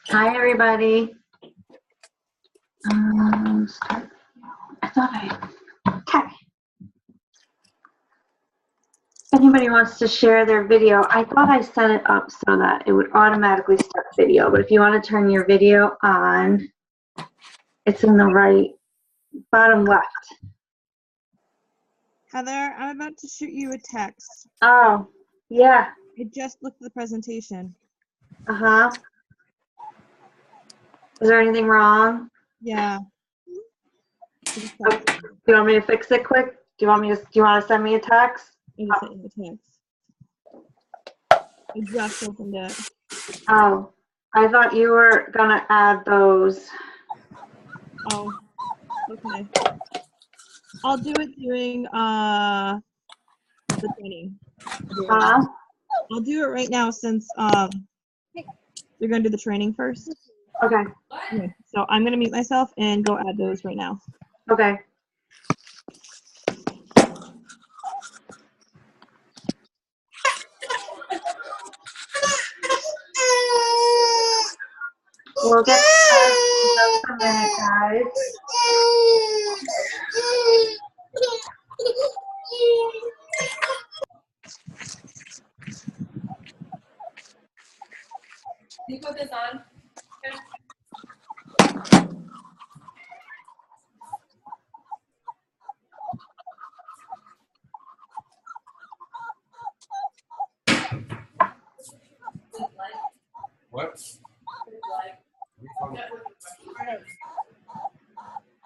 Hi, everybody. Start. I thought okay. If anybody wants to share their video, I thought I set it up so that it would automatically start video, but if you want to turn your video on, it's in the right bottom left. Heather, I'm about to shoot you a text. Oh, yeah. I just looked at the presentation. Uh-huh. Is there anything wrong? Yeah. Do you want me to fix it quick? Do you want to send me a text? I just sent you a text. I just opened it. Oh, I thought you were gonna add those. Oh, okay. I'll do it during the training. I'll do it right now since you're gonna do the training first. Okay. Okay. So I'm gonna mute myself and go add those right now. Okay. We'll get started in just a minute, guys. Can you put this on? What?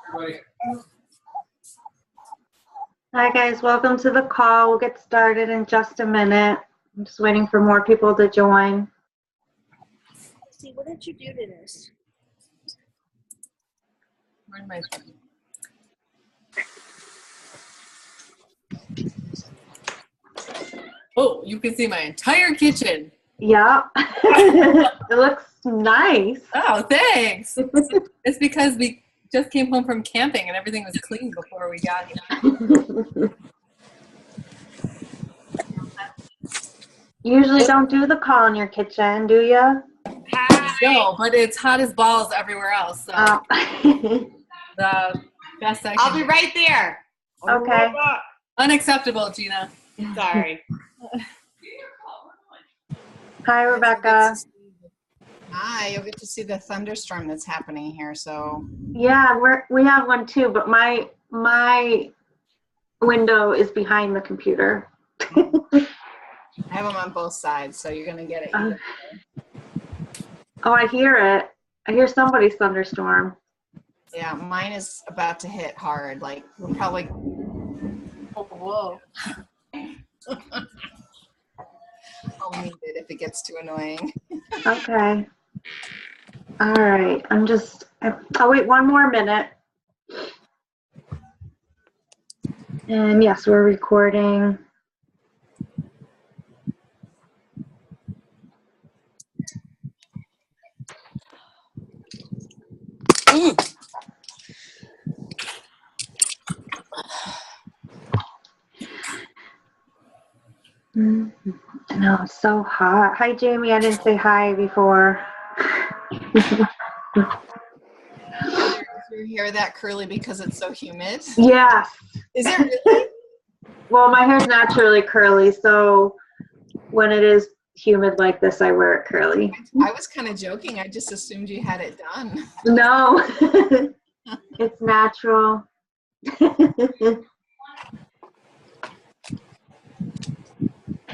Everybody. Hi, guys. Welcome to the call. We'll get started in just a minute. I'm just waiting for more people to join. See, what did you do to this? Where's my screen? Oh, you can see my entire kitchen. Yeah. It looks nice. Oh, thanks. It's because we just came home from camping and everything was clean before we got here. Usually don't do the call in your kitchen, do you? No, but it's hot as balls everywhere else. So the best I can I'll be right there. Okay. Unacceptable, Gina. Sorry. Hi, Rebecca. Hi, you'll get to see the thunderstorm that's happening here. So Yeah, we have one too, but my window is behind the computer. I have them on both sides, so you're gonna get it. either way. Oh, I hear it. I hear somebody's thunderstorm. Yeah, mine is about to hit hard. Like we're probably. Oh, whoa. I'll mute it if it gets too annoying. Okay. All right. I'll wait one more minute. And yes, we're recording. No, it's so hot. Hi, Jamie. I didn't say hi before. Your hair that curly because it's so humid? Yes. Is it really? Well, my hair's naturally curly, so when it is humid like this, I wear it curly. I was kind of joking. I just assumed you had it done. No, it's natural.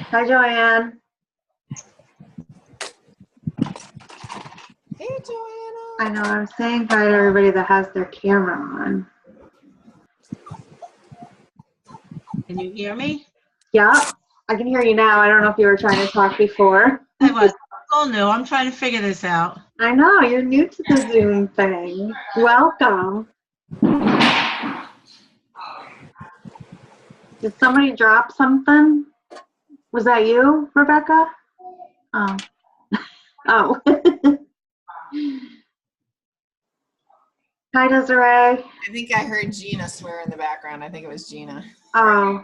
Hi, Joanne. Hey, Joanna. I know, I'm saying hi to everybody that has their camera on. Can you hear me? Yeah, I can hear you now. I don't know if you were trying to talk before. I was all new. I'm trying to figure this out. I know, you're new to the Zoom thing. Welcome. Did somebody drop something? Was that you, Rebecca? Oh. Oh. Hi, Desiree. I think I heard Gina swear in the background. I think it was Gina. Oh.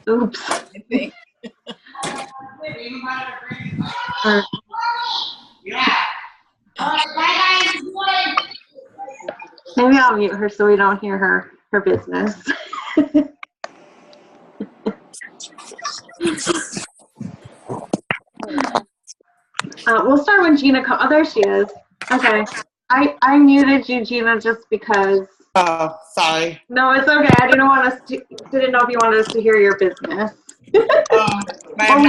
Oops. I think. Uh, Maybe I'll mute her so we don't hear her business. We'll start when Gina comes. Oh, there she is. Okay. I muted you, Gina, just because. Oh, sorry. No, it's okay. I didn't want us to. Didn't know if you wanted us to hear your business. My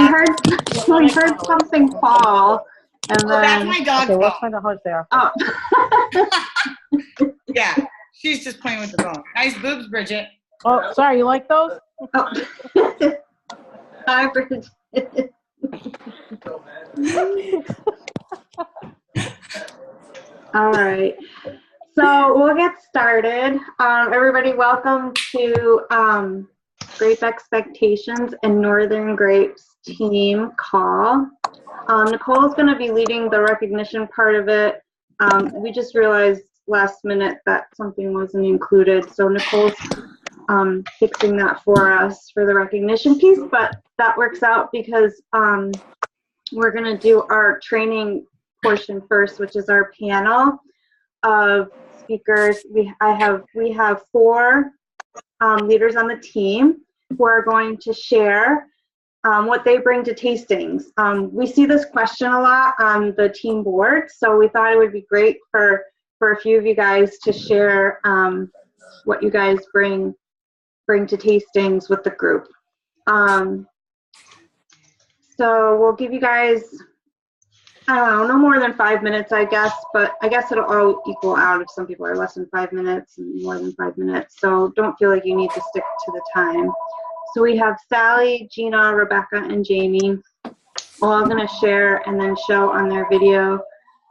Well, we heard something fall, and Oh, that's then. my dog's Okay, we'll phone. find out how it's there. Oh. Yeah, she's just playing with the phone. Nice boobs, Bridget. Oh, sorry, you like those? Oh. Hi, Bridget. All right. So we'll get started. Everybody, welcome to Grape Expectations and Northern Grapes team call. Nicole's going to be leading the recognition part of it. We just realized last minute that something wasn't included, so Nicole's fixing that for us for the recognition piece, but that works out because we're going to do our training portion first, which is our panel of speakers. We have 4 leaders on the team who are going to share what they bring to tastings. We see this question a lot on the team board, so we thought it would be great for a few of you guys to share what you guys bring to tastings with the group. So we'll give you guys, I don't know, no more than 5 minutes, I guess, but I guess it'll all equal out if some people are less than 5 minutes and more than 5 minutes. So don't feel like you need to stick to the time. So we have Sally, Gina, Rebecca, and Jamie all going to share and then show on their video.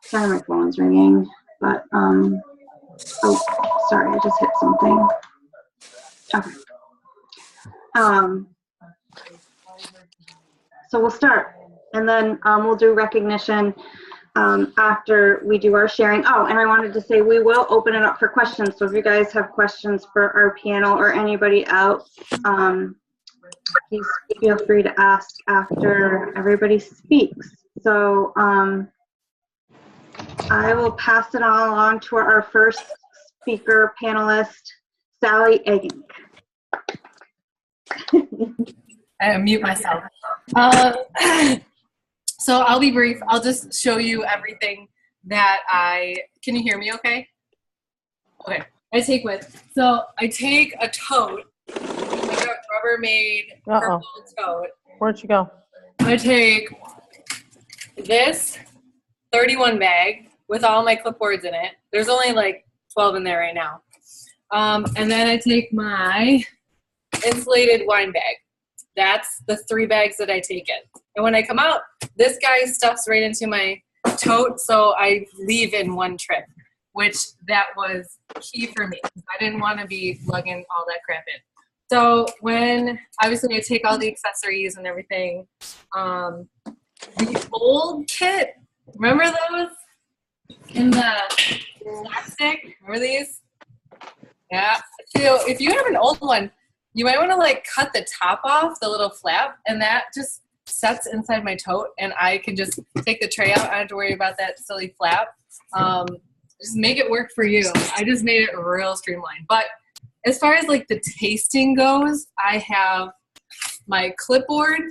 Sorry, my phone's ringing, but, oh, sorry, I just hit something. Okay. So we'll start, and then we'll do recognition after we do our sharing. Oh, and I wanted to say we will open it up for questions. So if you guys have questions for our panel or anybody else, please feel free to ask after everybody speaks. So I will pass it on along to our first speaker panelist, Sally Egink. I mute myself. So I'll be brief. I'll just show you everything that can you hear me okay? Okay. I take a tote, like a Rubbermaid purple tote. Where'd you go? I take this 31 bag with all my clipboards in it. There's only like 12 in there right now. And then I take my insulated wine bag. That's the 3 bags that I take in. And when I come out, this guy stuffs right into my tote, so I leave in one trip, which that was key for me. I didn't want to be lugging all that crap in. So when, obviously I take all the accessories and everything, the old kit, remember those? In the plastic, remember these? Yeah, so if you have an old one, you might want to like cut the top off, the little flap, and that just sets inside my tote, and I can just take the tray out. I don't have to worry about that silly flap. Just make it work for you. I just made it real streamlined. But as far as like the tasting goes, I have my clipboard,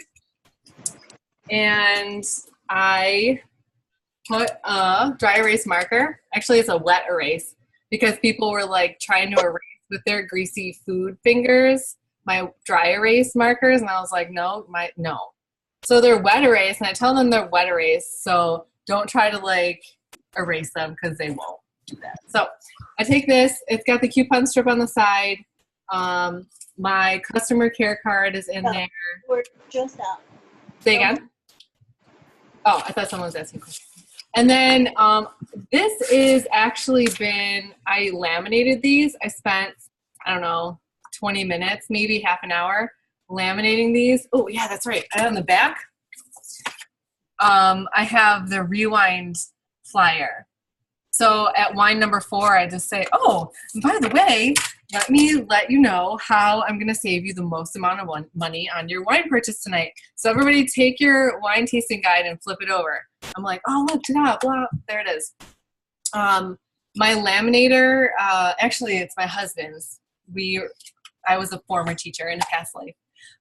and I put a dry erase marker. Actually, it's a wet erase because people were like trying to erase with their greasy food fingers my dry erase markers, and I was like, no. So they're wet erase, and I tell them they're wet erase, so don't try to like erase them because they won't do that. So I take this, it's got the coupon strip on the side, my customer care card is in there. We're just out. Say again? Oh, I thought someone was asking a question. And then this is actually I laminated these. I spent, I don't know, 20 minutes, maybe half an hour laminating these. Oh yeah, that's right. And on the back, I have the Rewind flyer. So at wine number 4, I just say, oh, by the way, let me let you know how I'm going to save you the most amount of money on your wine purchase tonight. So everybody take your wine tasting guide and flip it over. I'm like, oh, look, ta-da, blah, there it is. My laminator, actually, it's my husband's. I was a former teacher in a past life,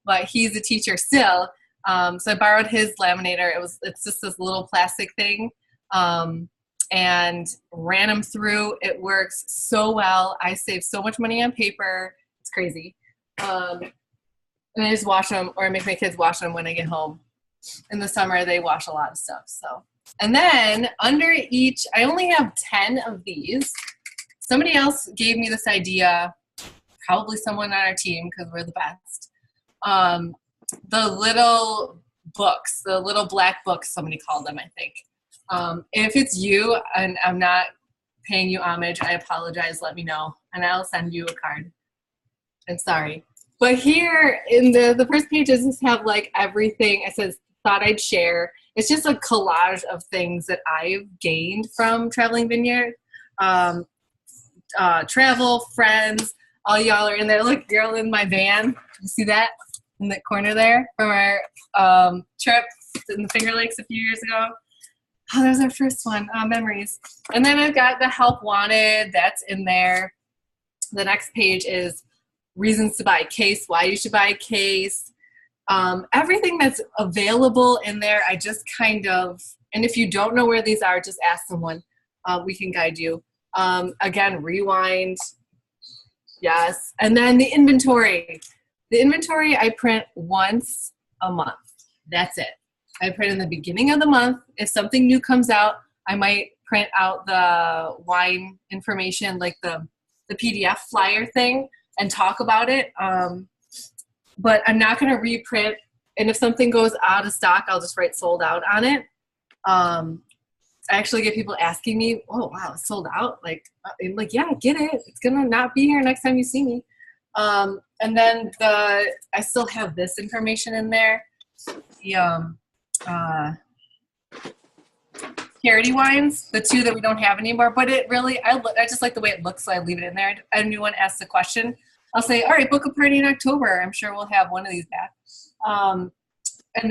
but he's a teacher still. So I borrowed his laminator. It's just this little plastic thing, and ran them through. It works so well. I save so much money on paper. It's crazy. And I just wash them, or I make my kids wash them when I get home. In the summer, they wash a lot of stuff. So, and then under each, I only have 10 of these. Somebody else gave me this idea, probably someone on our team because we're the best. The little books, the little black books, somebody called them, I think. If it's you and I'm not paying you homage, I apologize. Let me know, and I'll send you a card. I'm sorry. But here in the first page, I just have like everything. It says, thought I'd share. It's just a collage of things that I've gained from Traveling Vineyard. Travel, friends, all y'all are in there. Look, girl in my van. You see that in the corner there from our trip in the Finger Lakes a few years ago? Oh, that was our first one, memories. And then I've got the Help Wanted. That's in there. The next page is reasons to buy a case, why you should buy a case. Everything that's available in there, I just kind of, and if you don't know where these are, just ask someone. We can guide you. Again, rewind. Yes. And then the inventory. The inventory I print once a month. That's it. I print in the beginning of the month. If something new comes out, I might print out the wine information, like the PDF flyer thing, and talk about it. But I'm not going to reprint. And if something goes out of stock, I'll just write sold out on it. I actually get people asking me, oh, wow, it's sold out? I'm like, yeah, I get it. It's going to not be here next time you see me. And then I still have this information in there. The charity wines, the two that we don't have anymore. But it really, I just like the way it looks, so I leave it in there. Anyone asks a question, I'll say, all right, book a party in October. I'm sure we'll have one of these back. And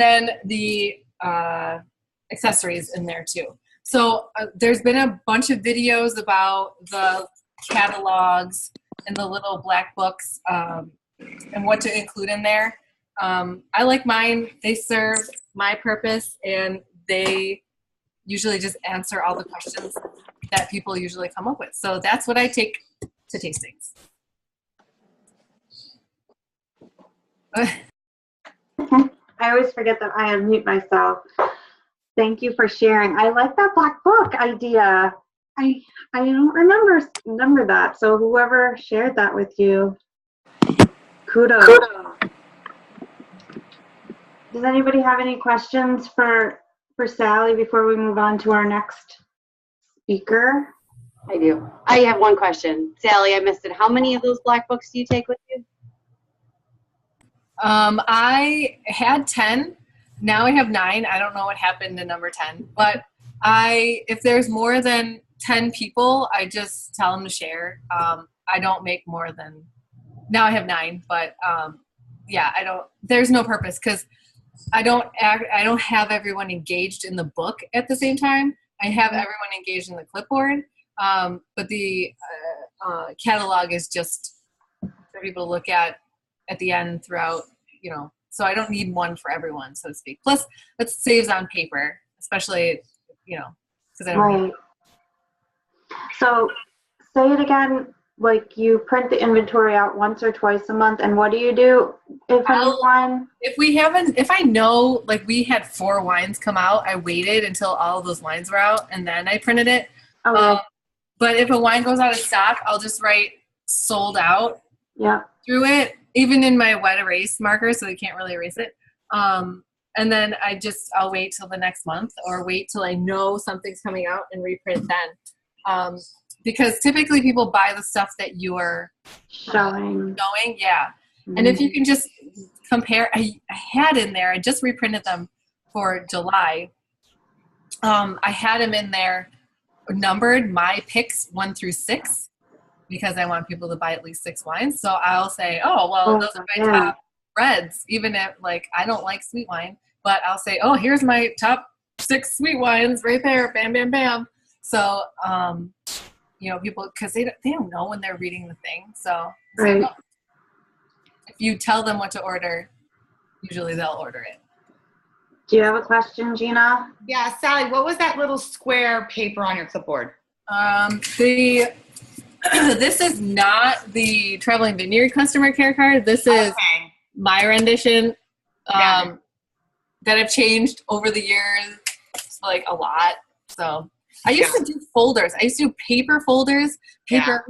then the accessories in there too. So there's been a bunch of videos about the catalogs and the little black books and what to include in there. I like mine. They serve my purpose, and they usually just answer all the questions that people usually come up with. So that's what I take to tastings. I always forget that I unmute myself. Thank you for sharing. I like that black book idea. I don't remember that. So whoever shared that with you, kudos. Does anybody have any questions for Sally before we move on to our next speaker? I do. I have one question. Sally, I missed it. How many of those black books do you take with you? I had 10. Now I have 9. I don't know what happened to number 10. But if there's more than 10 people, I just tell them to share. I don't make more than, now I have 9. But yeah, there's no purpose because I don't have everyone engaged in the book at the same time. I have everyone engaged in the clipboard. But the catalog is just for people to look at the end throughout, so I don't need one for everyone, so to speak. Plus, it saves on paper, especially, because I don't Right. So say it again, like you print the inventory out once or twice a month, and what do you do if anyone? If I know, like we had 4 wines come out, I waited until all of those wines were out, and then I printed it. Okay. But if a wine goes out of stock, I'll just write sold out through it, even in my wet erase marker, so they can't really erase it. And then I'll wait till the next month or wait till I know something's coming out and reprint then. Because typically people buy the stuff that you're showing. Yeah. Mm-hmm. And if you can just compare, I had in there, I just reprinted them for July. I had them in there numbered, my picks 1 through 6, because I want people to buy at least 6 wines. So I'll say, those are my top reds, even if I don't like sweet wine, but I'll say, here's my top 6 sweet wines right there. Bam, bam, bam. So, you know, people, because they don't know when they're reading the thing. So Right. if you tell them what to order, usually they'll order it. Do you have a question, Gina? Yeah, Sally, what was that little square paper on your clipboard? This is not the Traveling Vineyard customer care card. This is Okay. my rendition Got that I've changed over the years, like a lot. So I used to do folders. I used to do paper folders, paper,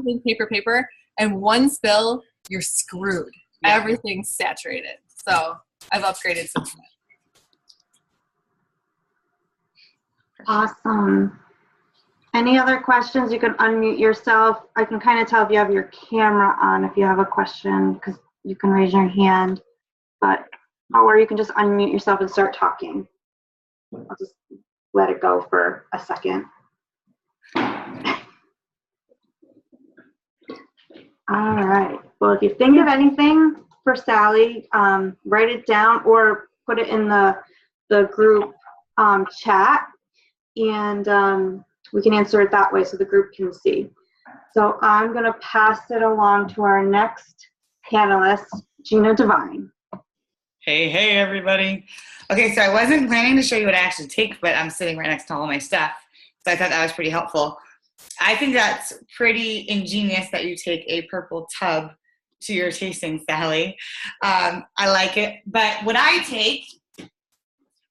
paper, and one spill, you're screwed. Yeah. Everything's saturated. So I've upgraded since then. Awesome. Any other questions? You can unmute yourself. I can kind of tell if you have your camera on if you have a question, because you can raise your hand, or you can just unmute yourself and start talking. I'll just let it go for a second. All right. Well, if you think of anything for Sally, write it down or put it in the group chat, and we can answer it that way so the group can see. So I'm going to pass it along to our next panelist, Gina Devine. Hey, everybody. Okay, so I wasn't planning to show you what I actually take, but I'm sitting right next to all my stuff. So I thought that was pretty helpful. I think that's pretty ingenious that you take a purple tub to your tasting, Sally. I like it. But what I take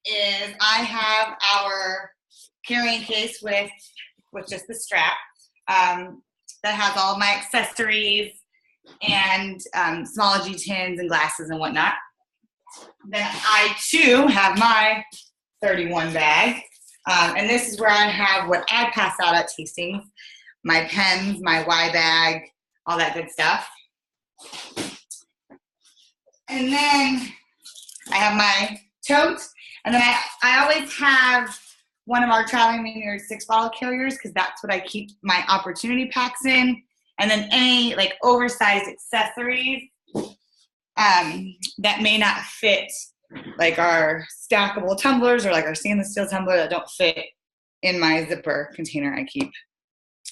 is I have our carrying case with just the strap that has all of my accessories and Smology tins and glasses and whatnot. Then I, too, have my 31 bag. And this is where I have what I pass out at tastings, my pens, my Y bag, all that good stuff. And then I have my tote. And then I always have one of our Traveling Vineyard 6-bottle carriers because that's what I keep my opportunity packs in. And then any like oversized accessories that may not fit, like our stackable tumblers or like our stainless steel tumbler that don't fit in my zipper container I keep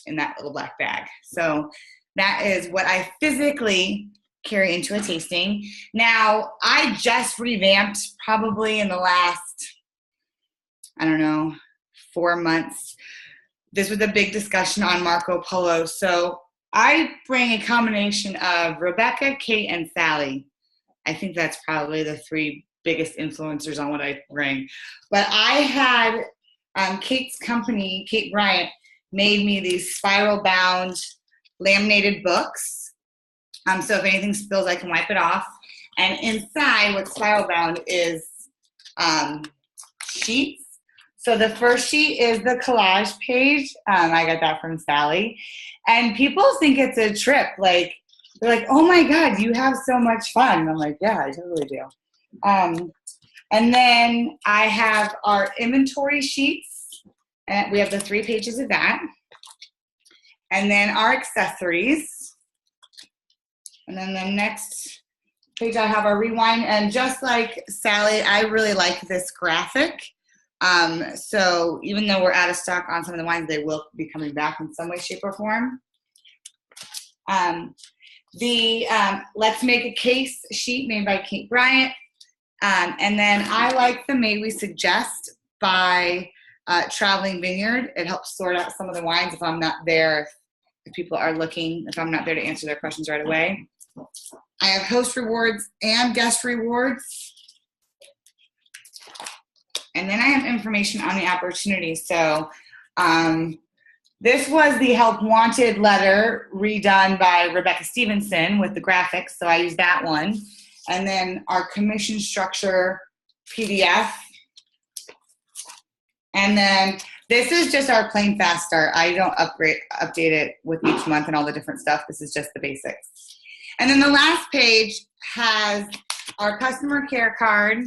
in that little black bag. So that is what I physically carry into a tasting. Now, I just revamped probably in the last, I don't know, 4 months. This was a big discussion on Marco Polo. So I bring a combination of Rebecca, Kate, and Sally. I think that's probably the 3 biggest influencers on what I bring. But I had Kate's company, Kate Bryant, made me these spiral-bound laminated books. So if anything spills, I can wipe it off. And inside, what's spiral-bound is sheets. So the first sheet is the collage page. I got that from Sally. And people think it's a trip. Like, they're like, oh my God, you have so much fun. And I'm like, yeah, I totally do. And then I have our inventory sheets. And we have the 3 pages of that. And then our accessories. And then the next page I have our rewind. And just like Sally, I really like this graphic. So even though we're out of stock on some of the wines, they will be coming back in some way, shape, or form. Let's Make a Case sheet made by Kate Bryant. And then I like the May We Suggest by Traveling Vineyard. It helps sort out some of the wines if I'm not there, if people are looking, if I'm not there to answer their questions right away. I have host rewards and guest rewards. And then I have information on the opportunity. So this was the Help Wanted letter redone by Rebecca Stevenson with the graphics. So I used that one. And then our commission structure PDF. And then this is just our plain fast start. I don't update it with each month and all the different stuff. This is just the basics. And then the last page has our customer care card,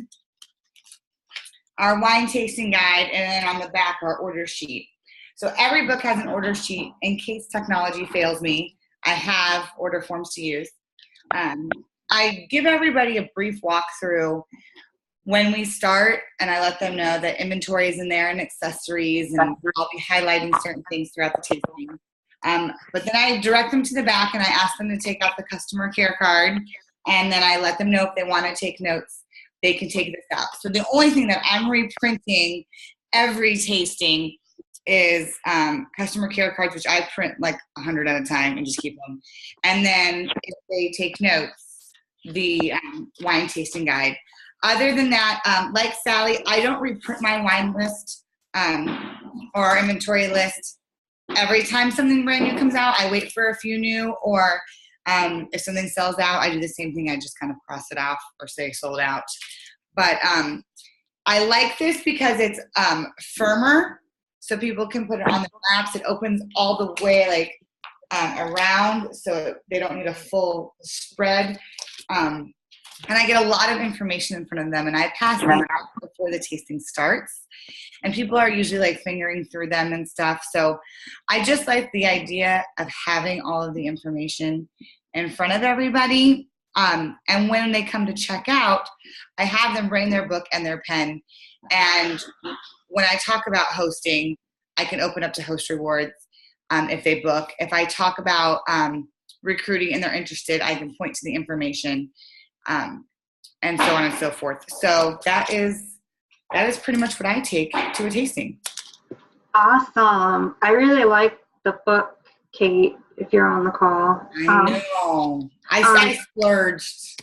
our wine tasting guide, and then on the back, our order sheet. So every book has an order sheet. In case technology fails me, I have order forms to use. I give everybody a brief walkthrough when we start, and I let them know that inventory is in there and accessories, and I'll be highlighting certain things throughout the tasting. But then I direct them to the back and I ask them to take out the customer care card, and then I let them know if they want to take notes, they can take this out. So the only thing that I'm reprinting every tasting is customer care cards, which I print like 100 at a time and just keep them. And then if they take notes, the wine tasting guide. Other than that, like Sally, I don't reprint my wine list or inventory list. Every time something brand new comes out, I wait for a few new, or if something sells out, I do the same thing. I just kind of cross it off or say sold out. But I like this because it's firmer, so people can put it on the flaps. It opens all the way like around, so they don't need a full spread. And I get a lot of information in front of them, and I pass them out before the tasting starts. And people are usually like fingering through them and stuff. So I just like the idea of having all of the information in front of everybody. And when they come to check out, I have them bring their book and their pen. And when I talk about hosting, I can open up to Host Rewards if they book. If I talk about recruiting and they're interested, I can point to the information. And so on and so forth. So that is pretty much what I take to a tasting. Awesome. I really like the book, Kate, if you're on the call. I know. I splurged.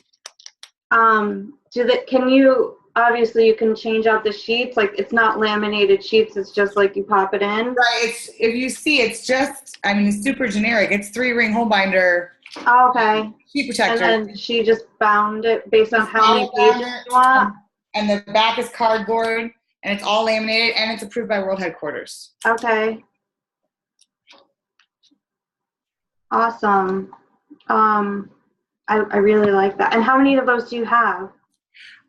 Can you, obviously you can change out the sheets, like it's not laminated sheets, it's just like you pop it in? Right, if you see, it's just, it's super generic. It's 3-ring hole binder. Oh, okay. Sheet protector. And then she just bound it based on how many pages you want? And the back is cardboard, and it's all laminated, and it's approved by World Headquarters. Okay. Awesome. I really like that. And how many of those do you have?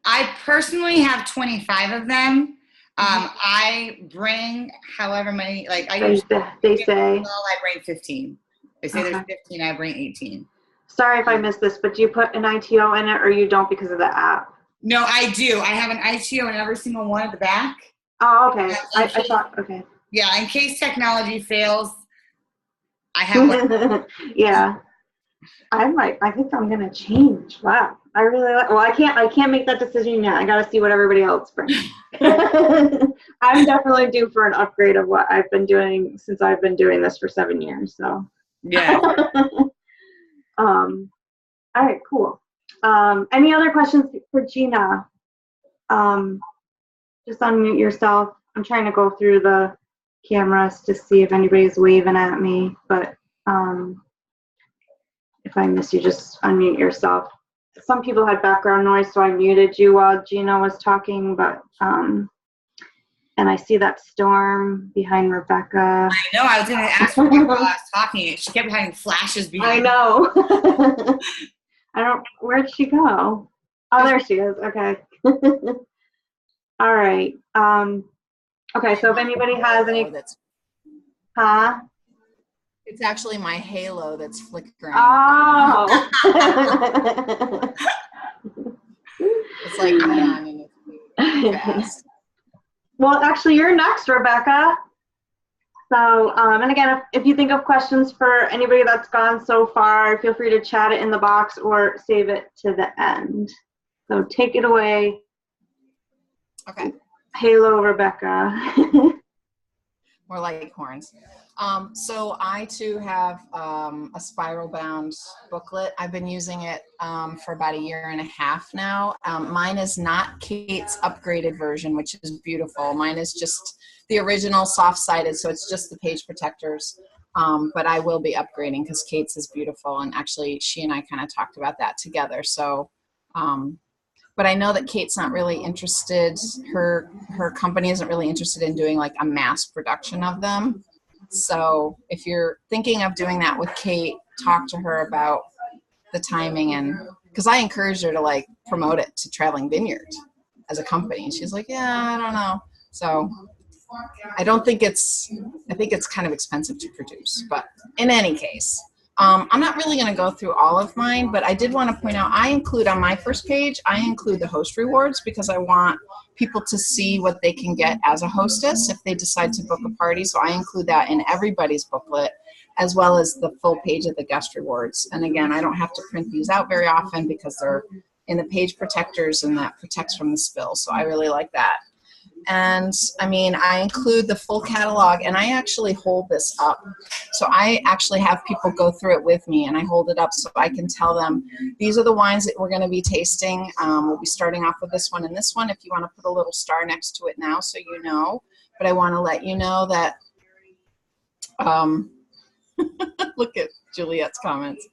I personally have 25 of them. I bring however many, like I usually they say. I bring 15. They say there's 15, I bring 18. Sorry if I missed this, but do you put an ITO in it or you don't because of the app? No, I do. I have an ITO in every single one at the back. Oh, okay. I thought, okay. Yeah, in case technology fails, I have one. Yeah. I think I'm gonna change. Wow. I really like, well, I can't make that decision yet. I gotta see what everybody else brings. I'm definitely due for an upgrade of what I've been doing since I've been doing this for 7 years, so. Yeah. All right, cool. Any other questions for Gina? Just unmute yourself. I'm trying to go through the cameras to see if anybody's waving at me, but if I miss you, just unmute yourself. Some people had background noise, so I muted you while Gina was talking, but and I see that storm behind Rebecca. I know, I was going to ask her while I was talking. She kept having flashes behind I know. Where'd she go? Oh, there she is. Okay. All right. Okay, so if anybody has any, huh? It's actually my halo that's flickering. Oh. It's like neon and it's fast. Well, actually, you're next, Rebecca. So, and again, if you think of questions for anybody that's gone so far, feel free to chat it in the box or save it to the end. So take it away. Okay. Halo, Rebecca. More like horns. So I too have a spiral bound booklet. I've been using it for about 1.5 years now. Mine is not Kate's upgraded version, which is beautiful. Mine is just the original soft-sided, so it's just the page protectors. But I will be upgrading because Kate's is beautiful, and actually she and I kind of talked about that together. So, but I know that Kate's not really interested. Her company isn't really interested in doing like a mass production of them. So if you're thinking of doing that with Kate, talk to her about the timing, and because I encouraged her to like promote it to Traveling Vineyard as a company, and she's like, yeah, I don't know. So I think it's kind of expensive to produce, but in any case, I'm not really going to go through all of mine, but I did want to point out, I include on my first page, I include the host rewards because I want people to see what they can get as a hostess if they decide to book a party. So I include that in everybody's booklet, as well as the full page of the guest rewards. And again, I don't have to print these out very often because they're in the page protectors and that protects from the spill. So I really like that. And I mean, I include the full catalog and I actually hold this up. So I actually have people go through it with me and I hold it up so I can tell them, these are the wines that we're going to be tasting. We'll be starting off with this one and this one if you want to put a little star next to it now so you know. But I want to let you know that, look at Juliet's comments.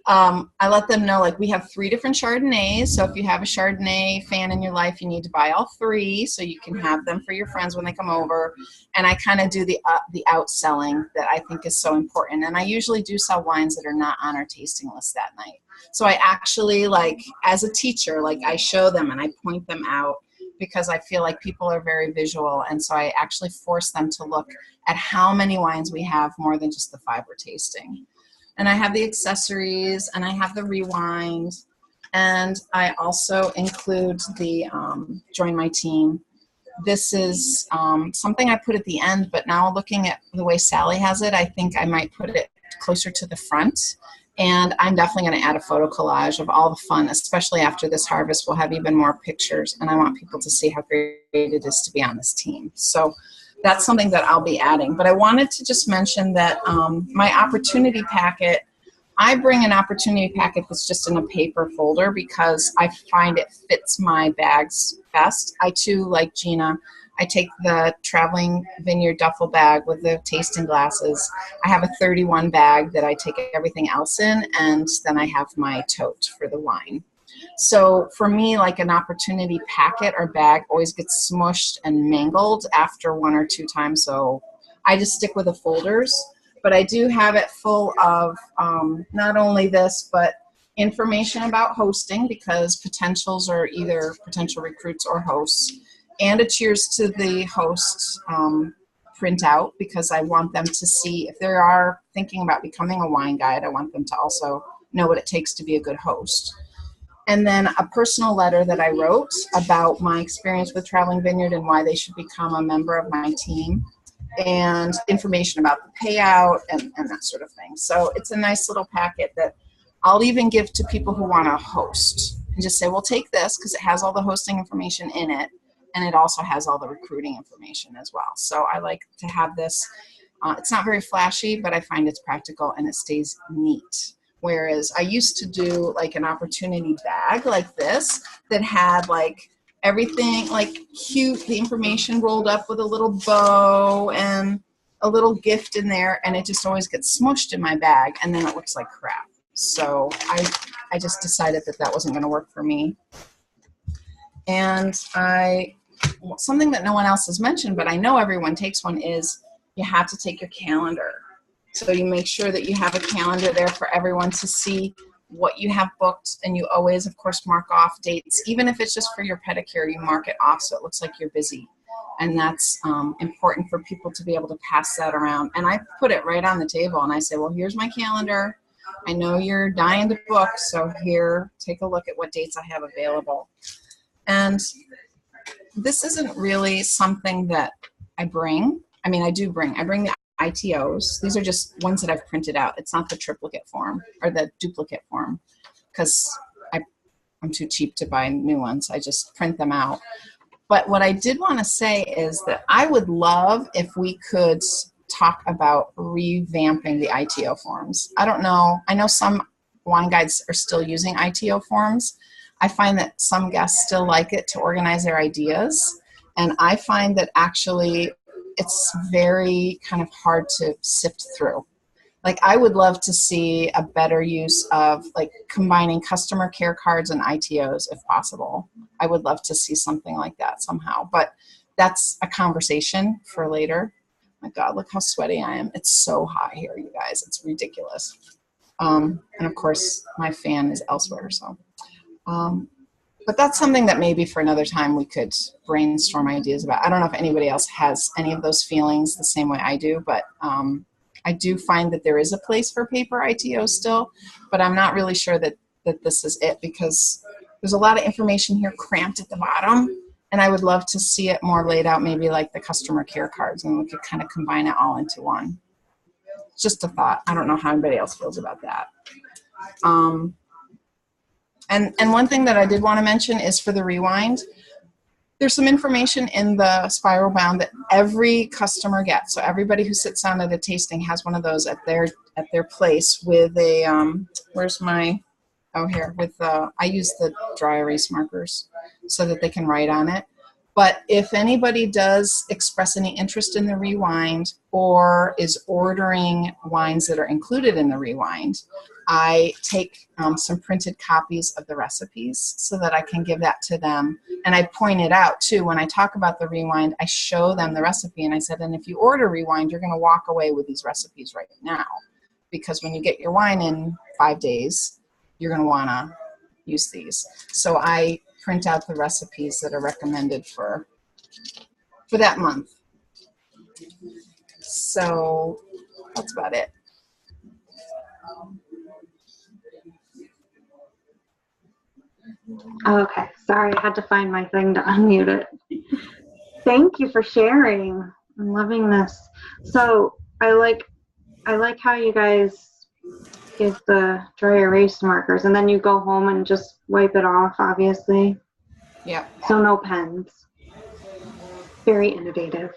I let them know, like, we have 3 different Chardonnays. So if you have a Chardonnay fan in your life, you need to buy all 3 so you can have them for your friends when they come over. And I kind of do the outselling that I think is so important. And I usually do sell wines that are not on our tasting list that night. So I actually, like, as a teacher, like, I show them and I point them out because I feel like people are very visual. And so I actually force them to look at how many wines we have more than just the 5 we're tasting. And I have the accessories and I have the rewind. And I also include the join my team. This is something I put at the end, but now looking at the way Sally has it, I think I might put it closer to the front. And I'm definitely going to add a photo collage of all the fun, especially after this harvest. We'll have even more pictures. And I want people to see how great it is to be on this team. So that's something that I'll be adding. But I wanted to just mention that my opportunity packet, I bring an opportunity packet that's just in a paper folder because I find it fits my bags best. I too, like Gina, I take the Traveling Vineyard duffel bag with the tasting glasses. I have a 31 bag that I take everything else in, and then I have my tote for the wine. So for me, like, an opportunity packet or bag always gets smushed and mangled after 1 or 2 times. So I just stick with the folders. But I do have it full of not only this, but information about hosting, because potentials are either potential recruits or hosts, and a cheers to the host printout, because I want them to see if they are thinking about becoming a wine guide, I want them to also know what it takes to be a good host. And then a personal letter that I wrote about my experience with Traveling Vineyard and why they should become a member of my team, and information about the payout and that sort of thing. So it's a nice little packet that I'll even give to people who want to host and just say, well, take this because it has all the hosting information in it, and it also has all the recruiting information as well. So I like to have this. It's not very flashy, but I find it's practical and it stays neat. Whereas I used to do like an opportunity bag like this that had like everything like cute, the information rolled up with a little bow and a little gift in there, and it just always gets smushed in my bag and then it looks like crap. So I just decided that that wasn't going to work for me. And something that no one else has mentioned, but I know everyone takes one, is you have to take your calendar. So you make sure that you have a calendar there for everyone to see what you have booked, and you always, of course, mark off dates. Even if it's just for your pedicure, you mark it off so it looks like you're busy. And that's important for people to be able to pass that around. And I put it right on the table and I say, well, here's my calendar. I know you're dying to book, so here, take a look at what dates I have available. And this isn't really something that I bring. I mean, I bring the ITOs. These are just ones that I've printed out. It's not the triplicate form or the duplicate form, because I'm too cheap to buy new ones. I just print them out. But what I did want to say is that I would love if we could talk about revamping the ITO forms. I don't know. I know some wine guides are still using ITO forms. I find that some guests still like it to organize their ideas. And I find that actually it's very kind of hard to sift through. Like, I would love to see a better use of like combining customer care cards and ITOs if possible. I would love to see something like that somehow, but that's a conversation for later. My God, look how sweaty I am. It's so hot here, you guys. It's ridiculous. And of course, my fan is elsewhere. So, but that's something that maybe for another time we could brainstorm ideas about. I don't know if anybody else has any of those feelings the same way I do, but I do find that there is a place for paper ITO still, but I'm not really sure that this is it, because there's a lot of information here cramped at the bottom, and I would love to see it more laid out, maybe like the customer care cards, and we could kind of combine it all into one. Just a thought. I don't know how anybody else feels about that. And one thing that I did want to mention is for the rewind, there's some information in the spiral bound that every customer gets. So everybody who sits down at a tasting has one of those at their place with a where's my, oh, here, with I use the dry erase markers so that they can write on it. But if anybody does express any interest in the rewind or is ordering wines that are included in the rewind, I take some printed copies of the recipes so that I can give that to them. And I point it out too. When I talk about the rewind, I show them the recipe, and I said, and if you order rewind, you're going to walk away with these recipes right now, because when you get your wine in 5 days, you're going to want to use these. So I print out the recipes that are recommended for that month. So that's about it. Okay, sorry, I had to find my thing to unmute it. Thank you for sharing. I'm loving this. So I like how you guys give the dry erase markers, and then you go home and just wipe it off, obviously. Yeah. So no pens. Very innovative.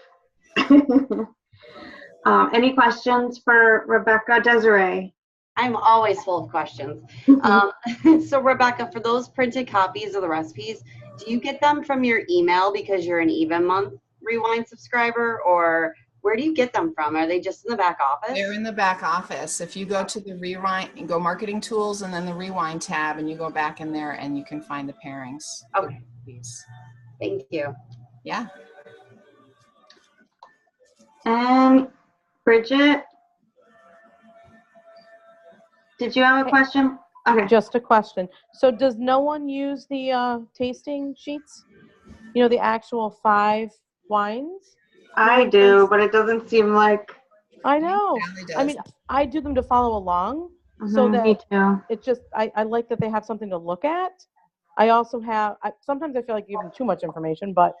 Any questions for Rebecca? Desiree? I'm always full of questions. So Rebecca, for those printed copies of the recipes, do you get them from your email because you're an Even Month Rewind subscriber, or where do you get them from? Are they just in the back office? They're in the back office. If you go to the rewind, you go marketing tools and then the rewind tab, and you go back in there and you can find the pairings. Okay. Thank you. Yeah. And Bridget? Did you have a question? Okay. Just a question. So does no one use the tasting sheets? You know, the actual 5 wines? I do, but it doesn't seem like. I know. I mean, I do them to follow along, so that me too. it's just, I like that they have something to look at. I also have, sometimes I feel like giving too much information, but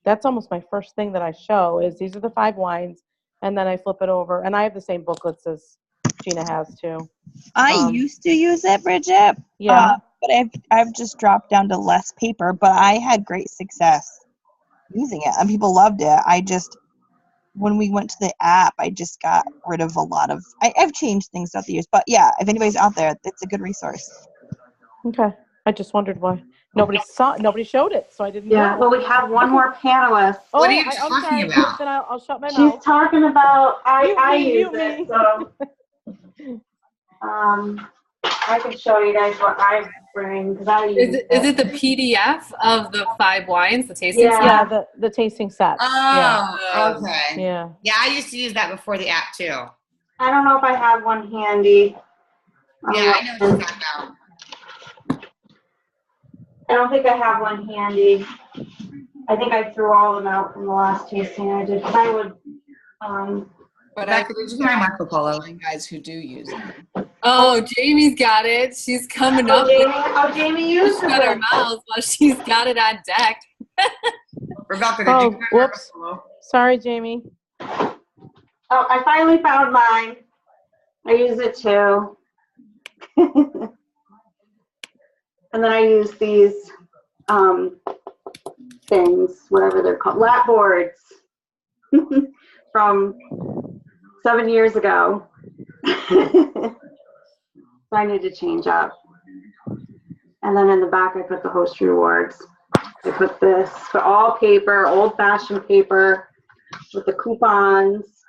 that's almost my first thing that I show is these are the 5 wines, and then I flip it over, and I have the same booklets as Gina has too. I used to use it, Bridget. Yeah. But I've just dropped down to less paper, but I had great success using it, and people loved it. When we went to the app, I just got rid of a lot of, I've changed things throughout the years, but yeah, if anybody's out there, it's a good resource. Okay. I just wondered why. Nobody showed it, so I didn't know. Well, we have one more panelist. Oh, What are you I'm talking sorry. about? Then I'll shut my mouth. She's talking about, I use Mute me. it, so. I can show you guys what I bring, because I use Is it the PDF of the 5 wines, the tasting Yeah. set? Yeah, the tasting sets. Oh, okay. Yeah. Yeah, I used to use that before the app too. I don't know if I have one handy. Yeah, I know what you're talking about. I don't think I have one handy. I think I threw all of them out from the last tasting I did, because I would, But Rebecca, did you try Marco Polo? guys who do use it. Oh, Jamie's got it. She's coming up. Jamie uses Shut her it. mouth while she's got it on deck. Rebecca, did you try Marco Whoops. Polo? Sorry, Jamie. Oh, I finally found mine. I use it too. And then I use these things, whatever they're called, lap boards from 7 years ago. So I need to change up. And then in the back, I put the host rewards. I put this for all paper, old-fashioned paper with the coupons.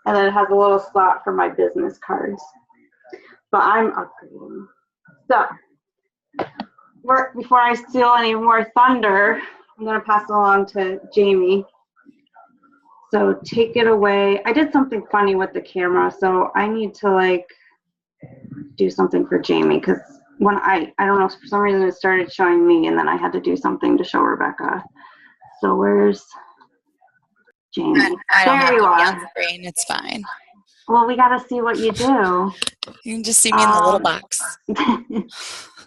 And then it has a little slot for my business cards. But I'm upgrading. So, before I steal any more thunder, I'm going to pass it along to Jamie. So take it away. I did something funny with the camera, so I need to do something for Jamie, because when I don't know, for some reason it started showing me, and then I had to do something to show Rebecca. So where's Jamie? I don't There have you to be are. on screen. It's fine. Well, we got to see what you do. You can just see me in the little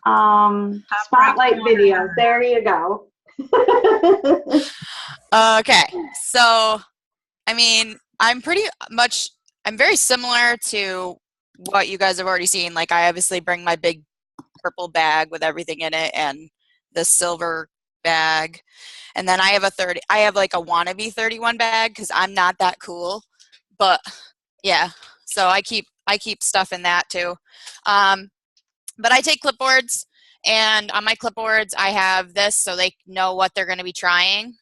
Um, box. Spotlight video. There you go. Okay, so I mean, I'm very similar to what you guys have already seen. Like, I obviously bring my big purple bag with everything in it and the silver bag. And then I have like a wannabe 31 bag because I'm not that cool. But yeah, so I keep stuff in that too. But I take clipboards, and on my clipboards I have this so they know what they're going to be trying.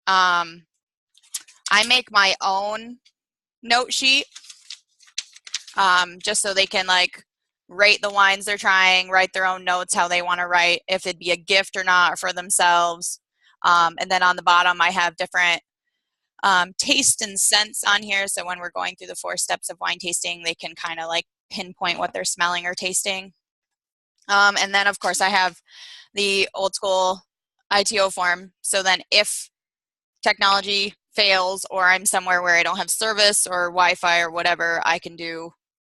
I make my own note sheet just so they can like rate the wines they're trying, write their own notes how they want to write, if it'd be a gift or not for themselves. And then on the bottom I have different taste and scents on here, so when we're going through the 4 steps of wine tasting, they can kind of like pinpoint what they're smelling or tasting. And then of course I have the old school ITO form, so then if technology fails or I'm somewhere where I don't have service or Wi-Fi or whatever, I can do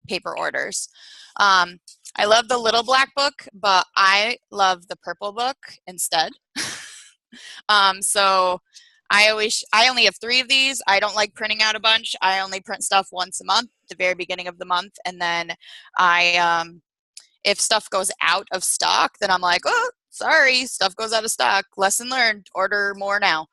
paper orders. I love the little black book, but I love the purple book instead. So I only have 3 of these. I don't like printing out a bunch. I only print stuff once a month, the very beginning of the month. And then if stuff goes out of stock, then I'm like, oh, sorry, stuff goes out of stock. Lesson learned, order more now.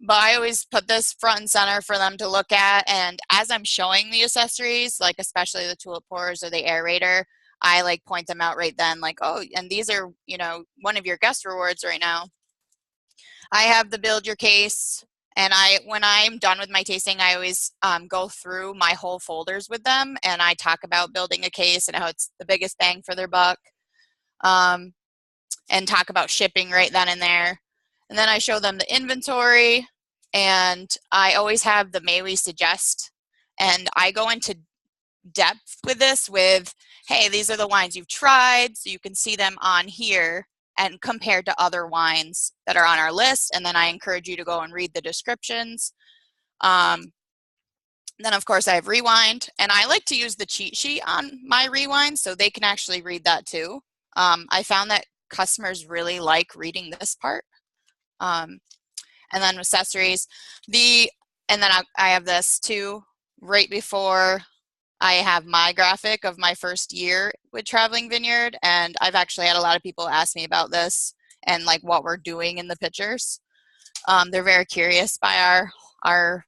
But I always put this front and center for them to look at. And as I'm showing the accessories, like especially the tulip pours or the aerator, I like point them out right then, like, oh, and these are, one of your guest rewards right now. I have the build your case, and when I'm done with my tasting, I always go through my whole folders with them, and I talk about building a case and how it's the biggest bang for their buck, and talk about shipping right then and there. And then I show them the inventory, and I always have the may we suggest, and I go into depth with this with, hey, these are the wines you've tried, so you can see them on here and compared to other wines that are on our list. And then I encourage you to go and read the descriptions. Then of course I have rewind, and I like to use the cheat sheet on my rewind so they can actually read that too. I found that customers really like reading this part. And then accessories, and then I have this too right before I have my graphic of my first year with Traveling Vineyard, and I've actually had a lot of people ask me about this and like what we're doing in the pictures. They're very curious by our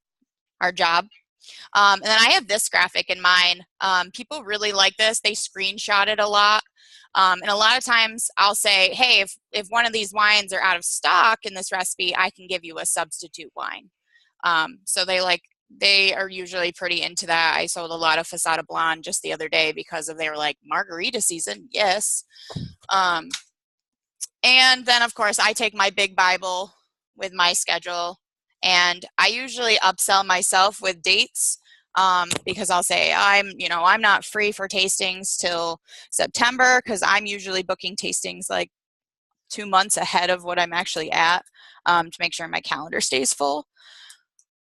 job. And then I have this graphic in mine. People really like this. They screenshot it a lot. And a lot of times I'll say, hey, if one of these wines are out of stock in this recipe, I can give you a substitute wine. So they are usually pretty into that. I sold a lot of Fasada Blonde just the other day because they were like, margarita season, yes. And then of course I take my big Bible with my schedule, and I usually upsell myself with dates because I'll say I'm not free for tastings till September, because I'm usually booking tastings like 2 months ahead of what I'm actually at to make sure my calendar stays full.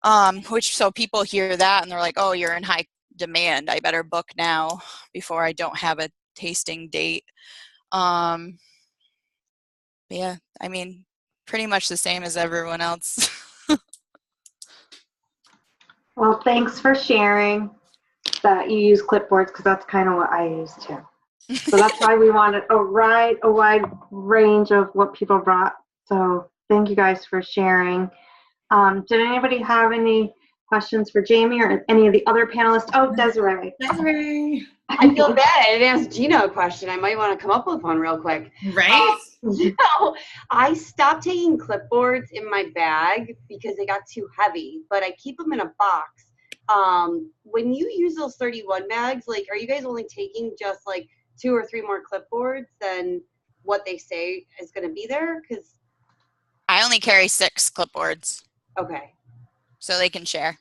So people hear that and they're like, oh, you're in high demand, I better book now before I don't have a tasting date. Yeah, I mean, pretty much the same as everyone else. Well, thanks for sharing that you use clipboards, because that's kind of what I use too. So that's why we wanted a wide range of what people brought. So thank you guys for sharing. Did anybody have any questions for Jamie or any of the other panelists? Oh, Desiree. Desiree. I feel bad. I didn't ask Gina a question. I might want to come up with one real quick. Right? I stopped taking clipboards in my bag because they got too heavy, but I keep them in a box. When you use those 31 bags, like, are you guys only taking just like 2 or 3 more clipboards than what they say is going to be there? Because I only carry 6 clipboards. Okay. So they can share.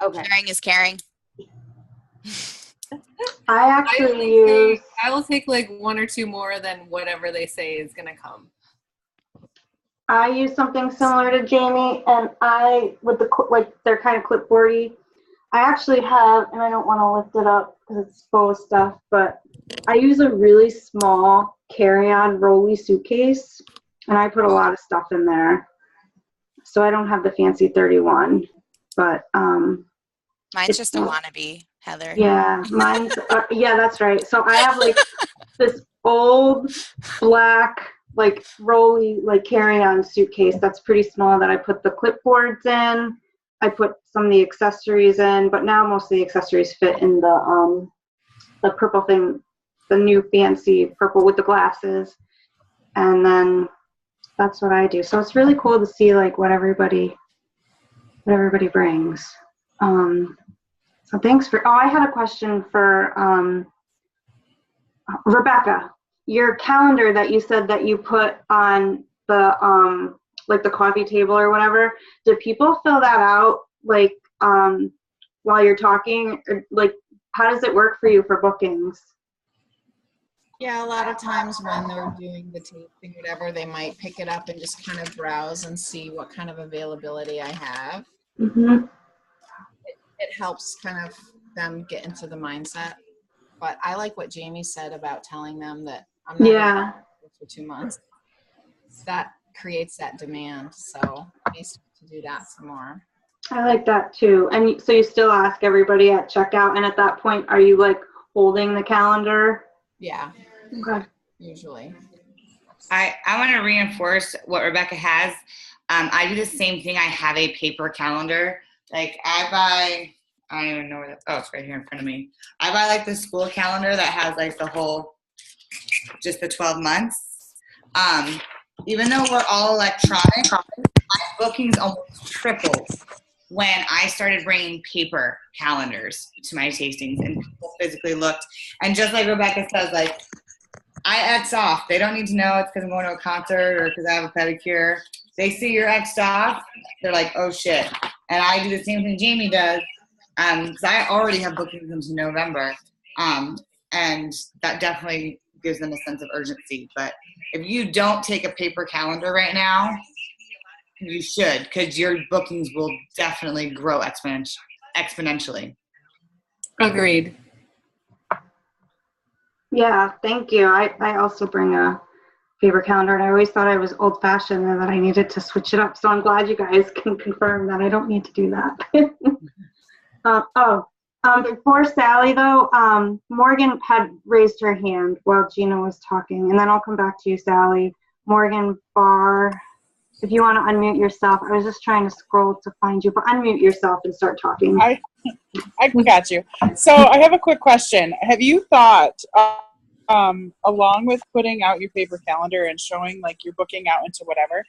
Okay. Sharing is caring. I will take like 1 or 2 more than whatever they say is going to come. I use something similar to Jamie, and they're kind of clipboardy. I actually have, and I don't want to lift it up because it's full of stuff, but I use a really small carry-on rolly suitcase, and I put a lot of stuff in there. So I don't have the fancy 31, but Mine's just a wannabe, Heather. yeah, mine's yeah, that's right. So I have like this old black like rolly like carry-on suitcase that's pretty small that I put the clipboards in. I put some of the accessories in, but now most of the accessories fit in the purple thing, the new fancy purple with the glasses, and then that's what I do. So it's really cool to see like what everybody brings. So thanks for. Oh, I had a question for Rebecca. Your calendar that you said that you put on the like the coffee table or whatever. Do people fill that out like while you're talking? Or, like, how does it work for you for bookings? Yeah, a lot of times when they're doing the tasting, whatever, they might pick it up and just kind of browse and see what kind of availability I have. Mm-hmm. It helps kind of them get into the mindset. But I like what Jamie said about telling them that I'm not Yeah. for 2 months. That creates that demand. So I need to do that some more. I like that too. And so you still ask everybody at checkout, and at that point, are you like holding the calendar? Yeah. Okay. Usually. I want to reinforce what Rebecca has. I do the same thing. I have a paper calendar. Like I don't even know where that, oh, it's right here in front of me. I buy like the school calendar that has like the whole, just the 12 months. Even though we're all electronic, my bookings almost tripled when I started bringing paper calendars to my tastings and people physically looked. And just like Rebecca says, like, I X off. They don't need to know it's because I'm going to a concert or because I have a pedicure. They see you're X'd off, they're like, oh shit. And I do the same thing Jamie does, because I already have bookings into November. And that definitely gives them a sense of urgency. But if you don't take a paper calendar right now, you should, because your bookings will definitely grow exponentially. Agreed. Yeah, thank you. I also bring a paper calendar, and I always thought I was old-fashioned and that I needed to switch it up. So I'm glad you guys can confirm that I don't need to do that. Before Sally, though, Morgan had raised her hand while Gina was talking, and then I'll come back to you, Sally. Morgan Barr, if you want to unmute yourself. I was just trying to scroll to find you, but unmute yourself and start talking. I got you. So I have a quick question. Have you thought, along with putting out your paper calendar and showing like you're booking out into whatever,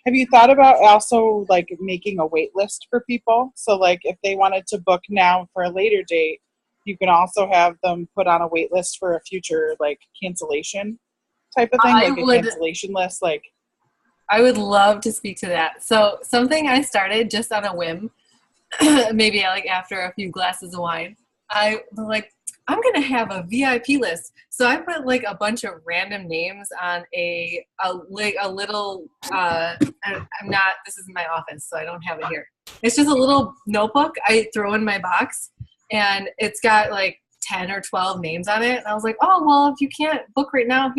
have you thought about also like making a wait list for people? So like if they wanted to book now for a later date, you can also have them put on a wait list for a future like cancellation type of thing, like a cancellation list. Like, I would love to speak to that. So something I started just on a whim, maybe like after a few glasses of wine, I was like, I'm going to have a VIP list. So I put like a bunch of random names on a little, I'm not, this is my office, so I don't have it here. It's just a little notebook I throw in my box, and it's got like 10 or 12 names on it. And I was like, oh, well, if you can't book right now,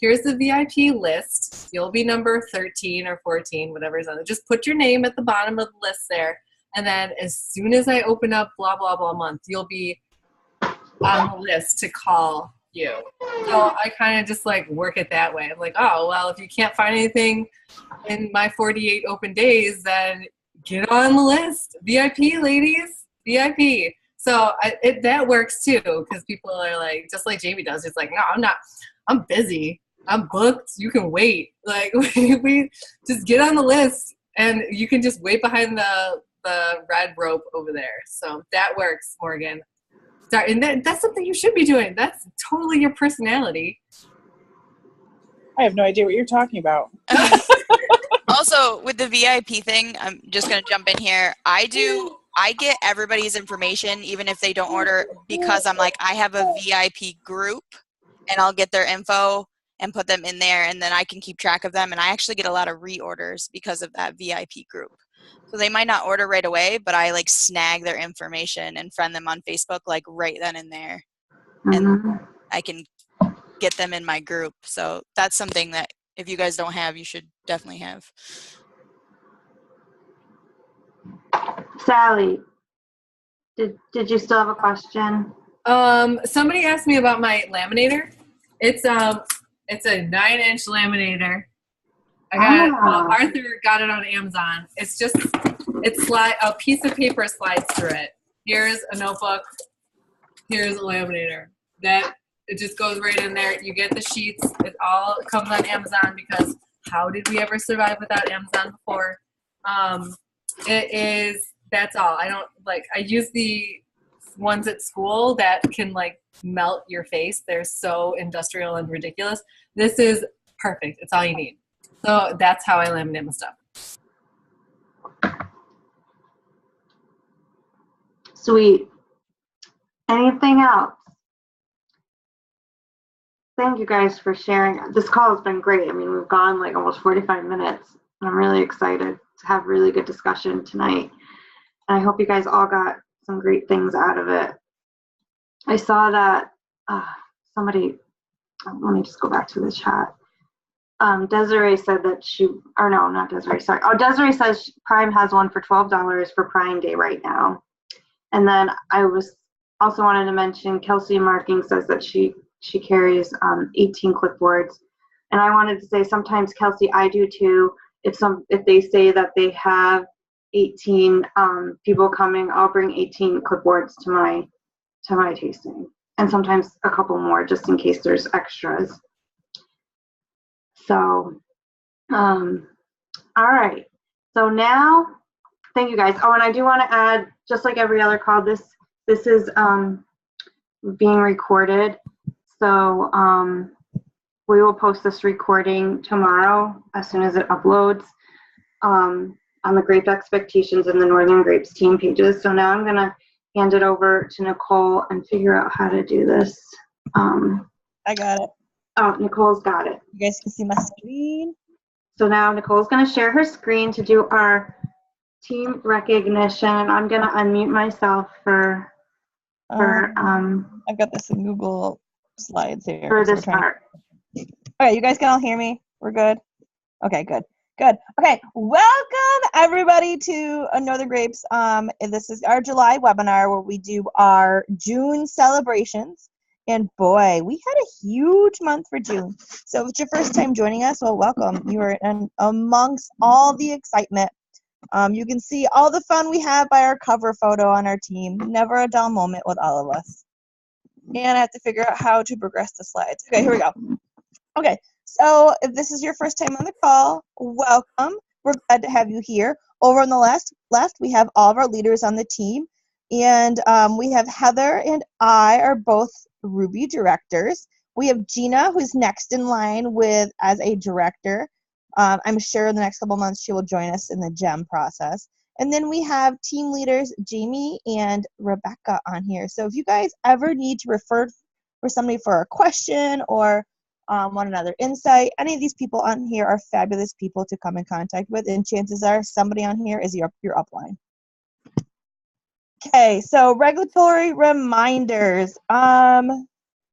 here's the VIP list. You'll be number 13 or 14, whatever's on it. Just put your name at the bottom of the list there. And then as soon as I open up blah, blah, blah month, you'll be on the list to call you. So I kind of just like work it that way. I'm like, oh, well, if you can't find anything in my 48 open days, then get on the list. VIP, ladies, VIP. So that works too, because people are like, just like Jamie does, it's like, no, I'm not, I'm busy. I'm booked. You can wait. Like, we just get on the list, and you can just wait behind the red rope over there. So that works, Morgan. And that's something you should be doing. That's totally your personality. I have no idea what you're talking about. Also, with the VIP thing, I'm just going to jump in here. I get everybody's information, even if they don't order, because I'm like, I have a VIP group, and I'll get their info and put them in there, and then I can keep track of them. And I actually get a lot of reorders because of that VIP group. So they might not order right away, but I like snag their information and friend them on Facebook like right then and there. And Mhm. I can get them in my group. So that's something that if you guys don't have, you should definitely have. Sally, did you still have a question? Somebody asked me about my laminator. It's a 9-inch laminator. I got Arthur got it on Amazon. It's just a piece of paper slides through it. Here's a notebook. Here's a laminator. That it just goes right in there. You get the sheets. It all comes on Amazon because how did we ever survive without Amazon before? That's all. I use the ones at school that can like melt your face. They're so industrial and ridiculous. This is perfect. It's all you need. So that's how I laminate my stuff. Sweet. Anything else? Thank you guys for sharing. This call has been great. I mean, we've gone like almost 45 minutes. I'm really excited to have really good discussion tonight. And I hope you guys all got some great things out of it. I saw that somebody, let me just go back to the chat. Desiree said that not Desiree, sorry. Oh, Desiree says Prime has one for $12 for Prime Day right now. And then I was also wanted to mention Kelsey Marking says that she carries 18 clipboards. And I wanted to say sometimes, Kelsey, I do too. If they say that they have 18 people coming, I'll bring 18 clipboards to my tasting. And sometimes a couple more just in case there's extras. So, all right. So now, thank you guys. Oh, and I do want to add, just like every other call, this is being recorded. So we will post this recording tomorrow as soon as it uploads on the Grape Expectations and the Northern Grapes team pages. So now I'm going to hand it over to Nicole and figure out how to do this. I got it. Oh, Nicole's got it. You guys can see my screen. So now Nicole's going to share her screen to do our team recognition, and I'm going to unmute myself for I've got this in Google Slides here. for this part. Okay, you guys can all hear me? We're good? Okay, good. Good. Okay, welcome everybody to Northern Grapes. This is our July webinar where we do our June celebrations. And boy, we had a huge month for June. So if it's your first time joining us, well, welcome. You are amongst all the excitement. You can see all the fun we have by our cover photo on our team. Never a dull moment with all of us. And I have to figure out how to progress the slides. Okay, here we go. Okay, so if this is your first time on the call, welcome. We're glad to have you here. Over on the left, we have all of our leaders on the team. And we have Heather and I are both Ruby directors. We have Gina, who's next in line as a director. I'm sure in the next couple months she will join us in the GEM process. And then we have team leaders Jamie and Rebecca on here. So if you guys ever need to refer for somebody for a question or want another insight, any of these people on here are fabulous people to come in contact with, and chances are somebody on here is your upline. Okay, so regulatory reminders.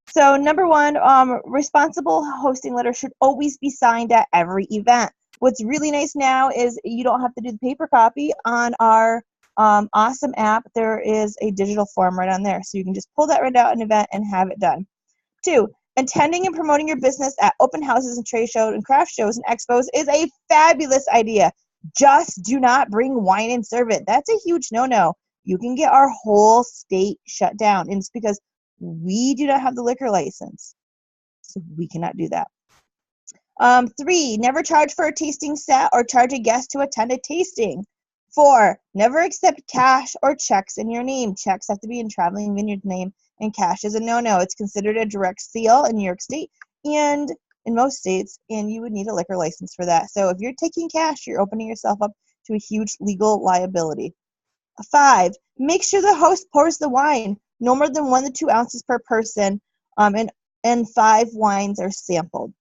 So number one, responsible hosting letter should always be signed at every event. What's really nice now is you don't have to do the paper copy on our awesome app. There is a digital form right on there. So you can just pull that right out an event and have it done. 2, attending and promoting your business at open houses and trade shows and craft shows and expos is a fabulous idea. Just do not bring wine and serve it. That's a huge no-no. You can get our whole state shut down. And it's because we do not have the liquor license. So we cannot do that. 3, never charge for a tasting set or charge a guest to attend a tasting. 4, never accept cash or checks in your name. Checks have to be in Traveling Vineyard's name, and cash is a no-no. It's considered a direct sale in New York State and in most states, and you would need a liquor license for that. So if you're taking cash, you're opening yourself up to a huge legal liability. 5, make sure the host pours the wine, no more than 1 to 2 ounces per person, and 5 wines are sampled.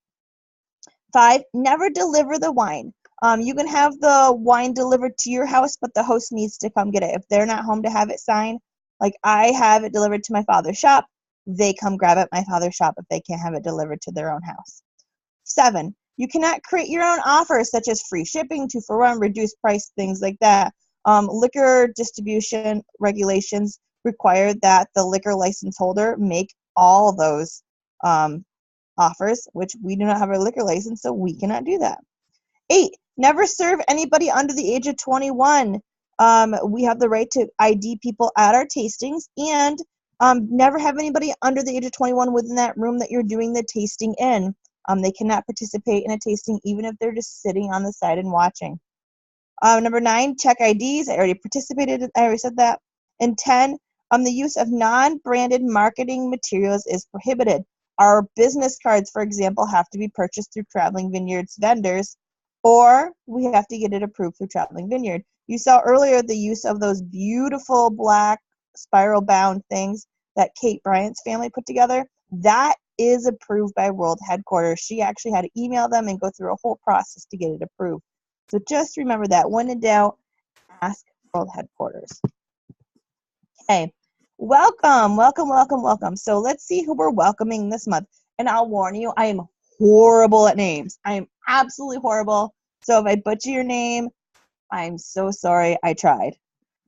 5, never deliver the wine. You can have the wine delivered to your house, but the host needs to come get it. If they're not home to have it signed, like I have it delivered to my father's shop, they come grab it at my father's shop if they can't have it delivered to their own house. 7, you cannot create your own offers such as free shipping, 2 for 1, reduced price, things like that. Liquor distribution regulations require that the liquor license holder make all those offers, which we do not have a liquor license, so we cannot do that. 8, never serve anybody under the age of 21. We have the right to ID people at our tastings, and never have anybody under the age of 21 within that room that you're doing the tasting in. They cannot participate in a tasting even if they're just sitting on the side and watching. Number 9, check IDs. I already said that. And 10, the use of non-branded marketing materials is prohibited. Our business cards, for example, have to be purchased through Traveling Vineyards vendors, or we have to get it approved through Traveling Vineyard. You saw earlier the use of those beautiful black spiral bound things that Kate Bryant's family put together. That is approved by World Headquarters. She actually had to email them and go through a whole process to get it approved. So just remember that. When in doubt, ask World Headquarters. Okay, welcome. So let's see who we're welcoming this month. And I'll warn you, I am horrible at names. I am absolutely horrible. So if I butcher your name, I'm so sorry. I tried.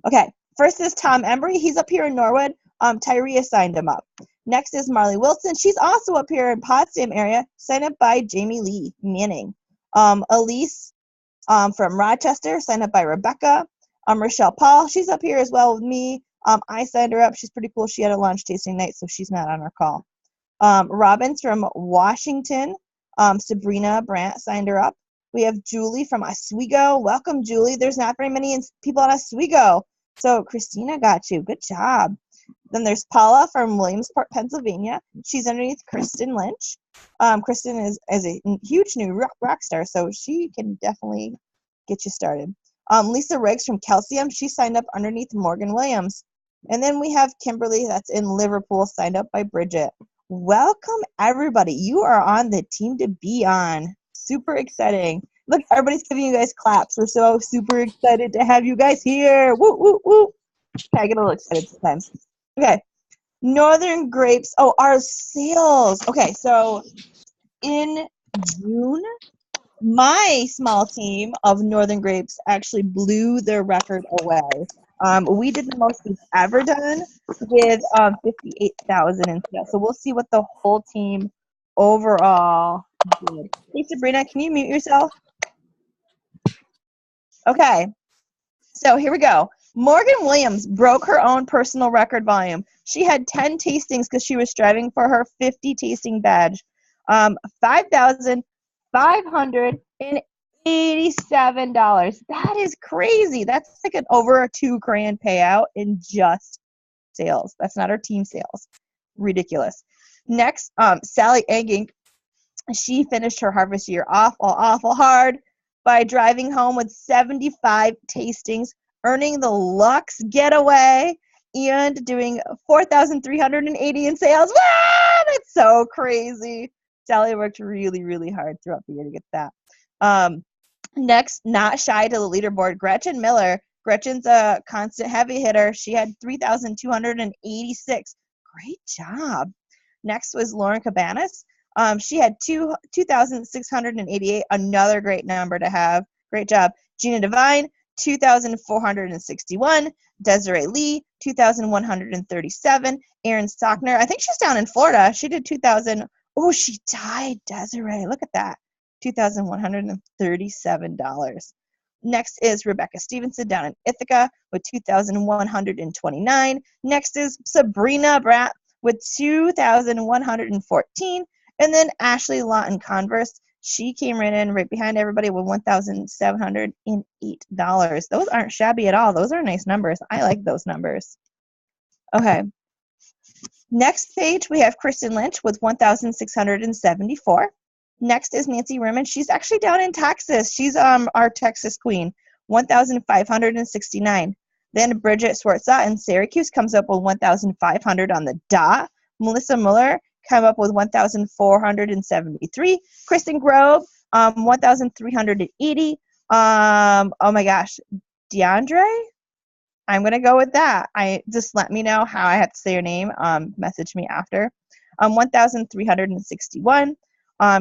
Okay, first is Tom Embry. He's up here in Norwood. Tyria signed him up. Next is Marley Wilson. She's also up here in Potsdam area, signed up by Jamie Lee Manning. Elise from Rochester, signed up by Rebecca. Rochelle Paul, she's up here as well with me. I signed her up. She's pretty cool. She had a lunch tasting night, so she's not on our call. Robbins from Washington. Sabrina Brandt signed her up. We have Julie from Oswego. Welcome, Julie. There's not very many people in Oswego. So Christina got you. Good job. Then there's Paula from Williamsport, Pennsylvania. She's underneath Kristen Lynch. Kristen is a huge new rock star, so she can definitely get you started. Lisa Riggs from Calcium. She signed up underneath Morgan Williams. And then we have Kimberly, that's in Liverpool, signed up by Bridget. Welcome, everybody. You are on the team to be on. Super exciting. Look, everybody's giving you guys claps. We're so super excited to have you guys here. Woo, woo, woo. Okay, I get a little excited sometimes. Okay, Northern Grapes. Oh, our sales. Okay, so in June, my small team of Northern Grapes actually blew their record away. We did the most we've ever done with 58,000 in sales. So we'll see what the whole team overall did. Hey, Sabrina, can you mute yourself? Okay, so here we go. Morgan Williams broke her own personal record volume. She had 10 tastings because she was striving for her 50 tasting badge. $5,587. That is crazy. That's like an over a $2,000 payout in just sales. That's not our team sales. Ridiculous. Next, Sally Egging. She finished her harvest year awful hard by driving home with 75 tastings, earning the Lux Getaway, and doing 4,380 in sales. Wow, that's so crazy. Sally worked really, really hard throughout the year to get that. Next, not shy to the leaderboard, Gretchen Miller. Gretchen's a constant heavy hitter. She had 3,286. Great job. Next was Lauren Cabanas. She had 2,688. Another great number to have. Great job. Gina Devine, 2,461. Desiree Lee, 2,137. Erin Stockner, I think she's down in Florida. She did 2,000. Oh, she died, Desiree. Look at that. $2,137. Next is Rebecca Stevenson down in Ithaca with 2,129. Next is Sabrina Bratt with 2,114. And then Ashley Lawton Converse, she came right behind everybody with $1,708. Those aren't shabby at all. Those are nice numbers. I like those numbers. Okay. Next page, we have Kristen Lynch with 1,674. Next is Nancy Rimmon. She's actually down in Texas. She's our Texas queen, 1,569. Then Bridget Swartza in Syracuse comes up with 1,500 on the dot. Melissa Muller came up with 1,473. Kristen Grove, 1,380. Oh my gosh, DeAndre? I'm gonna go with that. I just let me know how I have to say your name. Message me after. 1,361.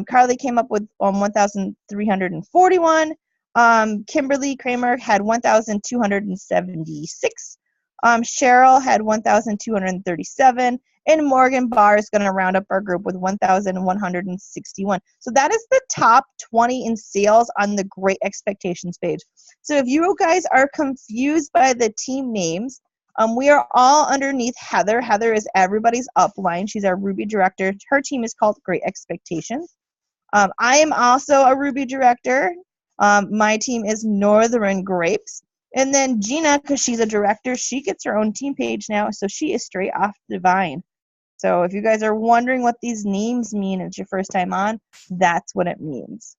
Carly came up with 1,341. Kimberly Kramer had 1,276. Cheryl had 1,237. And Morgan Barr is going to round up our group with 1,161. So that is the top 20 in sales on the Great Expectations page. So if you guys are confused by the team names, we are all underneath Heather. Heather is everybody's upline. She's our Ruby director. Her team is called Great Expectations. I am also a Ruby director. My team is Northern Grapes. And then Gina, because she's a director, she gets her own team page now, so she is straight off Divine. So if you guys are wondering what these names mean, it's your first time on, that's what it means.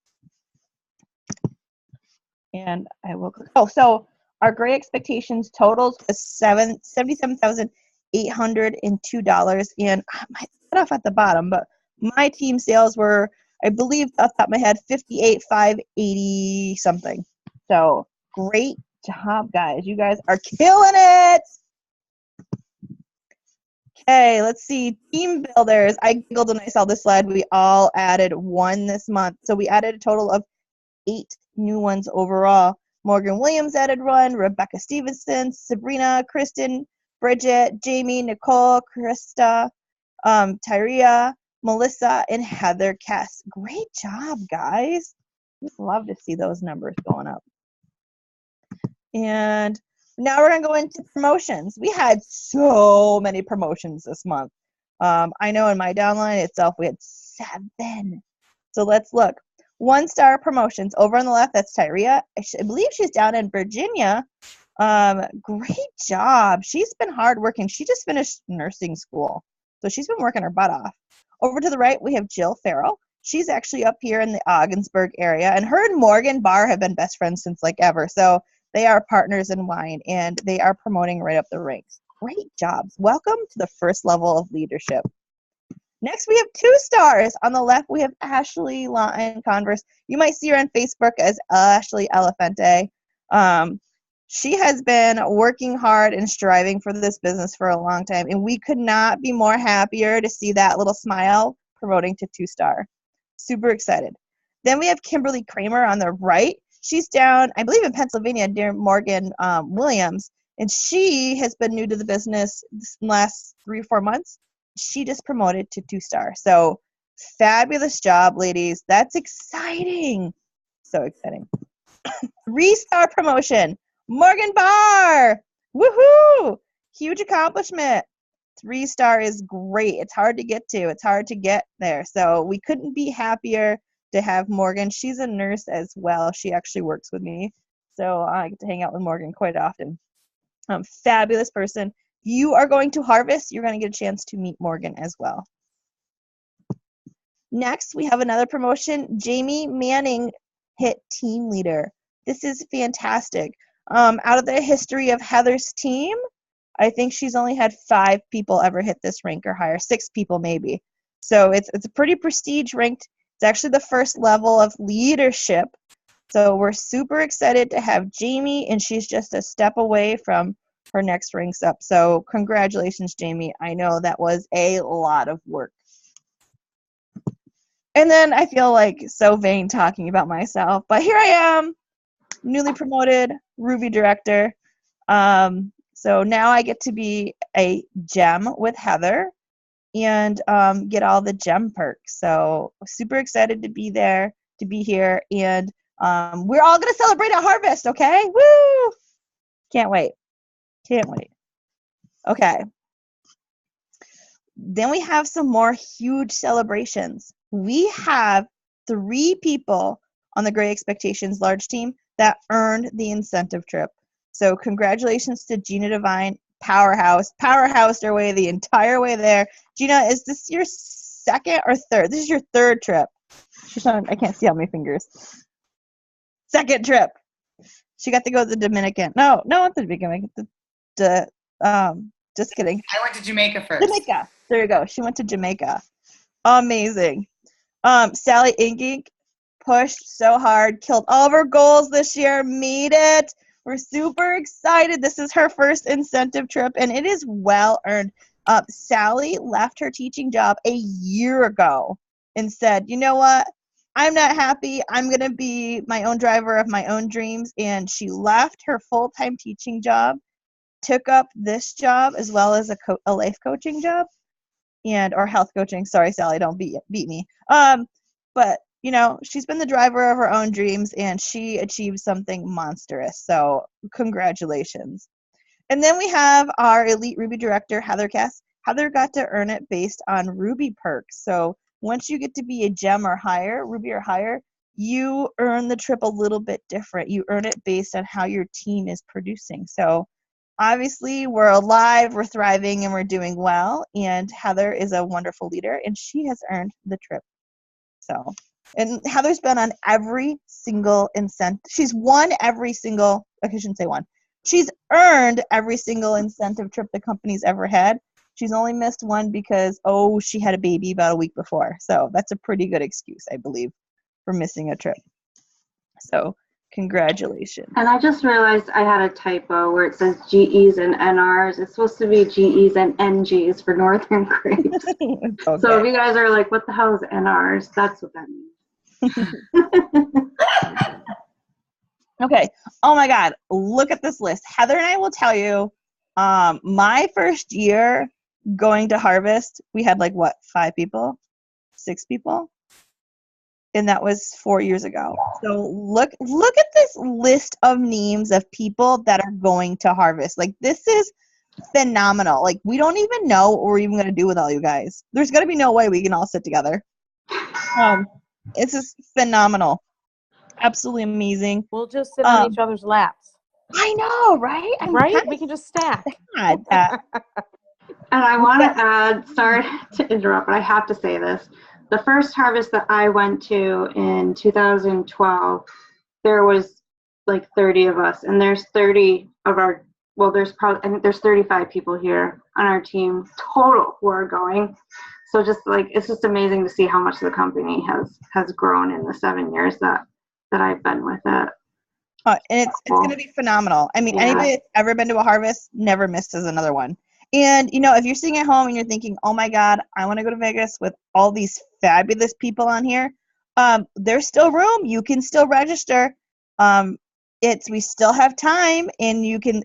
And I will click. Oh, so our Great Expectations totals was $77,802. And I might set off at the bottom, but my team sales were, I believe, off the top of my head, $58,580 something. So great job, guys. You guys are killing it. Okay, let's see. Team builders. I giggled when I saw this slide. We all added one this month. So we added a total of 8 new ones overall. Morgan Williams added one, Rebecca Stevenson, Sabrina, Kristen, Bridget, Jamie, Nicole, Krista, Tyria, Melissa, and Heather Kess. Great job, guys. Just love to see those numbers going up. And now we're going to go into promotions. We had so many promotions this month. I know in my downline itself, we had 7. So let's look. 1-star promotions. Over on the left, that's Tyria. I believe she's down in Virginia. Great job. She's been hardworking. She just finished nursing school. So she's been working her butt off. Over to the right, we have Jill Farrell. She's actually up here in the Ogdensburg area. And her and Morgan Barr have been best friends since like ever. So they are partners in wine, and they are promoting right up the ranks. Great jobs. Welcome to the first level of leadership. Next, we have 2 stars. On the left, we have Ashley Lawton Converse. You might see her on Facebook as Ashley Elefante. She has been working hard and striving for this business for a long time, and we could not be more happier to see that little smile promoting to 2-star. Super excited. Then we have Kimberly Kramer on the right. She's down, I believe, in Pennsylvania near Morgan Williams, and she has been new to the business this last 3 or 4 months. She just promoted to 2-star. So fabulous job, ladies. That's exciting. So exciting. 3-star promotion. Morgan Barr. Woohoo! Huge accomplishment. 3-star is great. It's hard to get to. It's hard to get there. So we couldn't be happier to have Morgan. She's a nurse as well. She actually works with me. So I get to hang out with Morgan quite often. Fabulous person. You are going to Harvest. You're going to get a chance to meet Morgan as well. Next, we have another promotion. Jamie Manning hit team leader. This is fantastic. Out of the history of Heather's team, I think she's only had 5 people ever hit this rank or higher, 6 people maybe. So it's a pretty prestige ranked. It's actually the first level of leadership. So we're super excited to have Jamie, and she's just a step away from her next ranks up. So congratulations, Jamie. I know that was a lot of work. And then I feel like so vain talking about myself, but here I am, newly promoted Ruby director. So now I get to be a gem with Heather and get all the gem perks. So super excited to be there, to be here. And we're all going to celebrate at Harvest, okay? Woo! Can't wait. Can't wait. Okay. Then we have some more huge celebrations. We have 3 people on the Great Expectations large team that earned the incentive trip. So congratulations to Gina Devine, powerhoused her way the entire way there. Gina, is this your 2nd or 3rd? This is your 3rd trip. She's on, I can't see all my fingers. 2nd trip. She got to go to the Dominican. No, not the Dominican. Just kidding. I went to Jamaica first. Jamaica. There you go. She went to Jamaica. Amazing. Sally Ingink pushed so hard, killed all of her goals this year, made it. We're super excited. This is her first incentive trip, and it is well earned. Sally left her teaching job a year ago and said, you know what? I'm not happy. I'm going to be my own driver of my own dreams. And she left her full-time teaching job, took up this job as well as a life coaching job or health coaching. Sorry, Sally, don't beat me. But you know, she's been the driver of her own dreams and she achieved something monstrous. So congratulations. And then we have our Elite Ruby director, Heather Cass. Heather got to earn it based on Ruby perks. So once you get to be a gem or higher, Ruby or higher, you earn the trip a little bit different. You earn it based on how your team is producing. So obviously we're alive, we're thriving, and we're doing well. And Heather is a wonderful leader, and she has earned the trip. So, and Heather's been on every single incentive. She's won every single, I shouldn't say one. She's earned every single incentive trip the company's ever had. She's only missed one because, she had a baby about a week before. So that's a pretty good excuse, I believe, for missing a trip. So congratulations. And I just realized I had a typo where it says GEs and NRs. It's supposed to be GEs and NGs for Northern Grapes. Okay. So if you guys are like, what the hell is NRs? That's what that means. Okay. Oh my God. Look at this list. Heather and I will tell you, my first year going to Harvest, we had 5 people, 6 people, and that was 4 years ago. So look at this list of names of people that are going to Harvest. This is phenomenal. We don't even know what we're even going to do with all you guys. There's going to be no way we can all sit together. It's just phenomenal. Absolutely amazing. We'll just sit on each other's laps. I know, right? We can just stack. And I want to add, sorry to interrupt, but I have to say this. The first Harvest that I went to in 2012, there was 30 of us, and there's 30 of our, I think there's 35 people here on our team total who are going. So just it's just amazing to see how much the company has grown in the 7 years that I've been with it. And it's going to be phenomenal. I mean, anybody that's ever been to a Harvest never misses another one. And, if you're sitting at home and you're thinking, oh my God, I want to go to Vegas with all these fabulous people on here, there's still room. You can still register. We still have time, and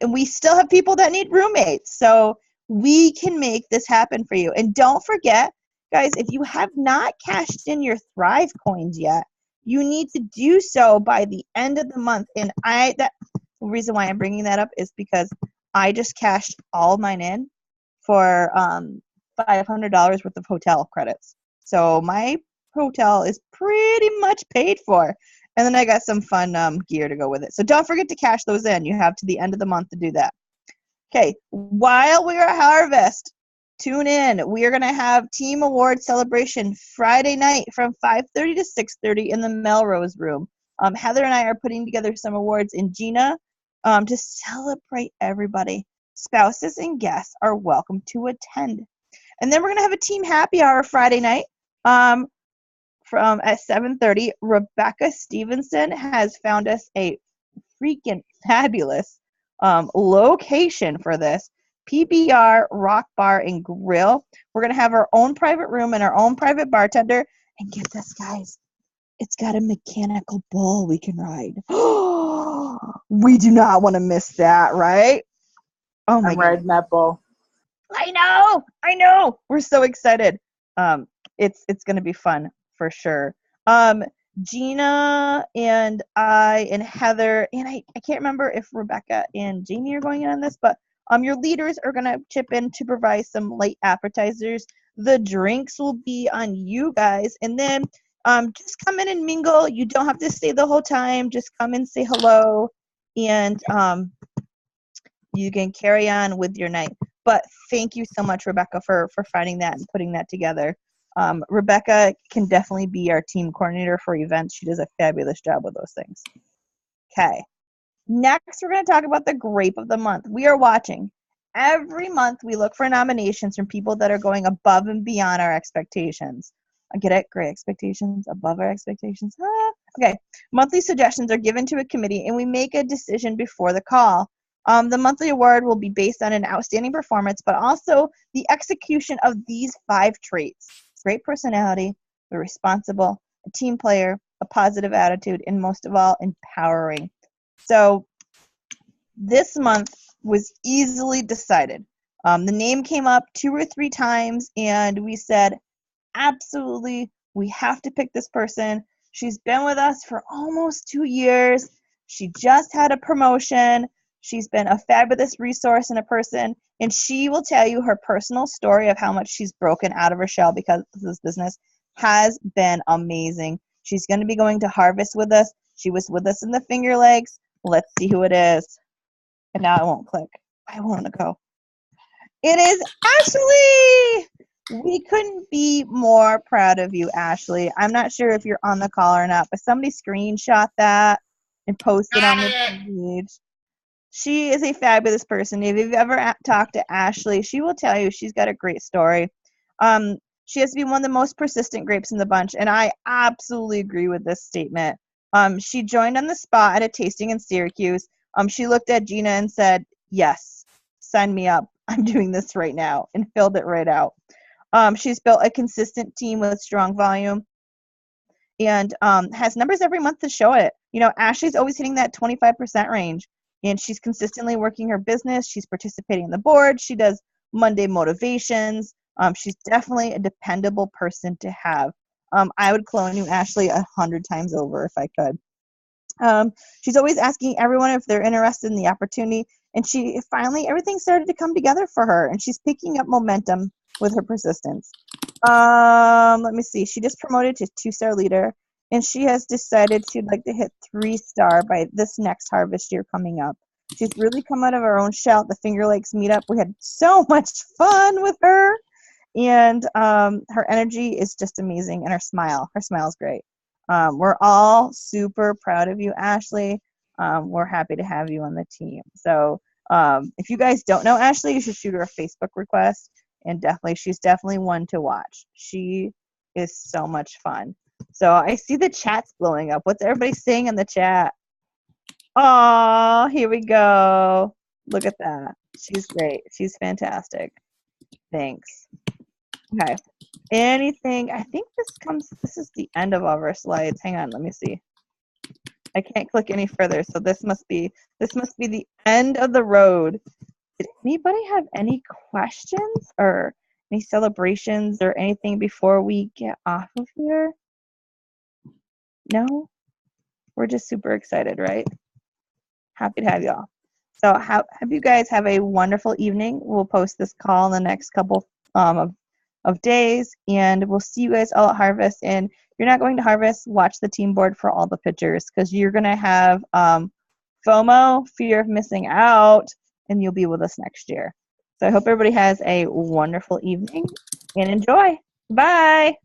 we still have people that need roommates. So we can make this happen for you. And don't forget, guys, if you have not cashed in your Thrive coins yet, you need to do so by the end of the month. And the reason why I'm bringing that up is because I just cashed all of mine in for $500 worth of hotel credits. So my hotel is pretty much paid for. And then I got some fun gear to go with it. So don't forget to cash those in. You have to the end of the month to do that. Okay, while we're at Harvest, tune in. We are going to have Team Award Celebration Friday night from 5:30 to 6:30 in the Melrose Room. Heather and I are putting together some awards in Gina to celebrate everybody. Spouses and guests are welcome to attend. And then we're going to have a team happy hour Friday night at 7:30. Rebecca Stevenson has found us a freaking fabulous location for this. PBR Rock Bar and Grill. We're going to have our own private room and our own private bartender. And get this, guys. It's got a mechanical bull we can ride. We do not want to miss that, right? Oh my God. I'm riding that bull. I know. We're so excited. It's going to be fun for sure. Gina and I and Heather, and I can't remember if Rebecca and Jamie are going in on this, but your leaders are going to chip in to provide some light appetizers. The drinks will be on you guys. And then just come in and mingle. You don't have to stay the whole time. Just come and say hello. And you can carry on with your night. But thank you so much, Rebecca, for finding that and putting that together. Rebecca can definitely be our team coordinator for events. She does a fabulous job with those things. Okay. Next, we're going to talk about the Grape of the Month. We are watching. Every month, we look for nominations from people that are going above and beyond our expectations. I get it? Great expectations, above our expectations. Okay, monthly suggestions are given to a committee and we make a decision before the call. The monthly award will be based on an outstanding performance, but also the execution of these 5 traits: great personality, a responsible, a team player, a positive attitude, and most of all, empowering. So this month was easily decided. The name came up 2 or 3 times, and we said, absolutely, we have to pick this person. She's been with us for almost 2 years. She just had a promotion. She's been a fabulous resource and a person, and she will tell you her personal story of how much she's broken out of her shell because of this business has been amazing. She's going to be going to Harvest with us. She was with us in the Finger Lakes. Let's see who it is. And now it won't click. I want to go. It is Ashley! We couldn't be more proud of you, Ashley. I'm not sure if you're on the call or not, but somebody screenshot that and posted on the page. She is a fabulous person. If you've ever talked to Ashley, she will tell you she's got a great story. She has to be one of the most persistent grapes in the bunch, and I absolutely agree with this statement. She joined on the spot at a tasting in Syracuse. She looked at Gina and said, yes, sign me up. I'm doing this right now, and filled it right out. She's built a consistent team with strong volume and has numbers every month to show it. You know, Ashley's always hitting that 25% range, and she's consistently working her business. She's participating in the board. She does Monday motivations. She's definitely a dependable person to have. I would clone you, Ashley, 100 times over if I could. She's always asking everyone if they're interested in the opportunity, and she finally, everything started to come together for her, and she's picking up momentum with her persistence. Let me see. She just promoted to 2-star leader, and she has decided she'd like to hit 3-star by this next harvest year coming up. She's really come out of her own shell at the Finger Lakes meetup. We had so much fun with her, and her energy is just amazing, and her smile is great. We're all super proud of you, Ashley. We're happy to have you on the team. So if you guys don't know Ashley, you should shoot her a Facebook request. And she's definitely one to watch. She is so much fun. So I see the chat's blowing up. What's everybody saying in the chat? Oh, here we go. Look at that. She's great. She's fantastic. Thanks. Okay. Anything? I think this is the end of all of our slides. Hang on, let me see. I can't click any further, so this must be the end of the road. Did anybody have any questions or any celebrations or anything before we get off of here? No? We're just super excited, right? Happy to have y'all. So have you guys have a wonderful evening. We'll post this call in the next couple of days, and we'll see you guys all at Harvest. And if you're not going to Harvest, watch the team board for all the pictures, because you're going to have FOMO, fear of missing out, and you'll be with us next year. So I hope everybody has a wonderful evening and enjoy. Bye.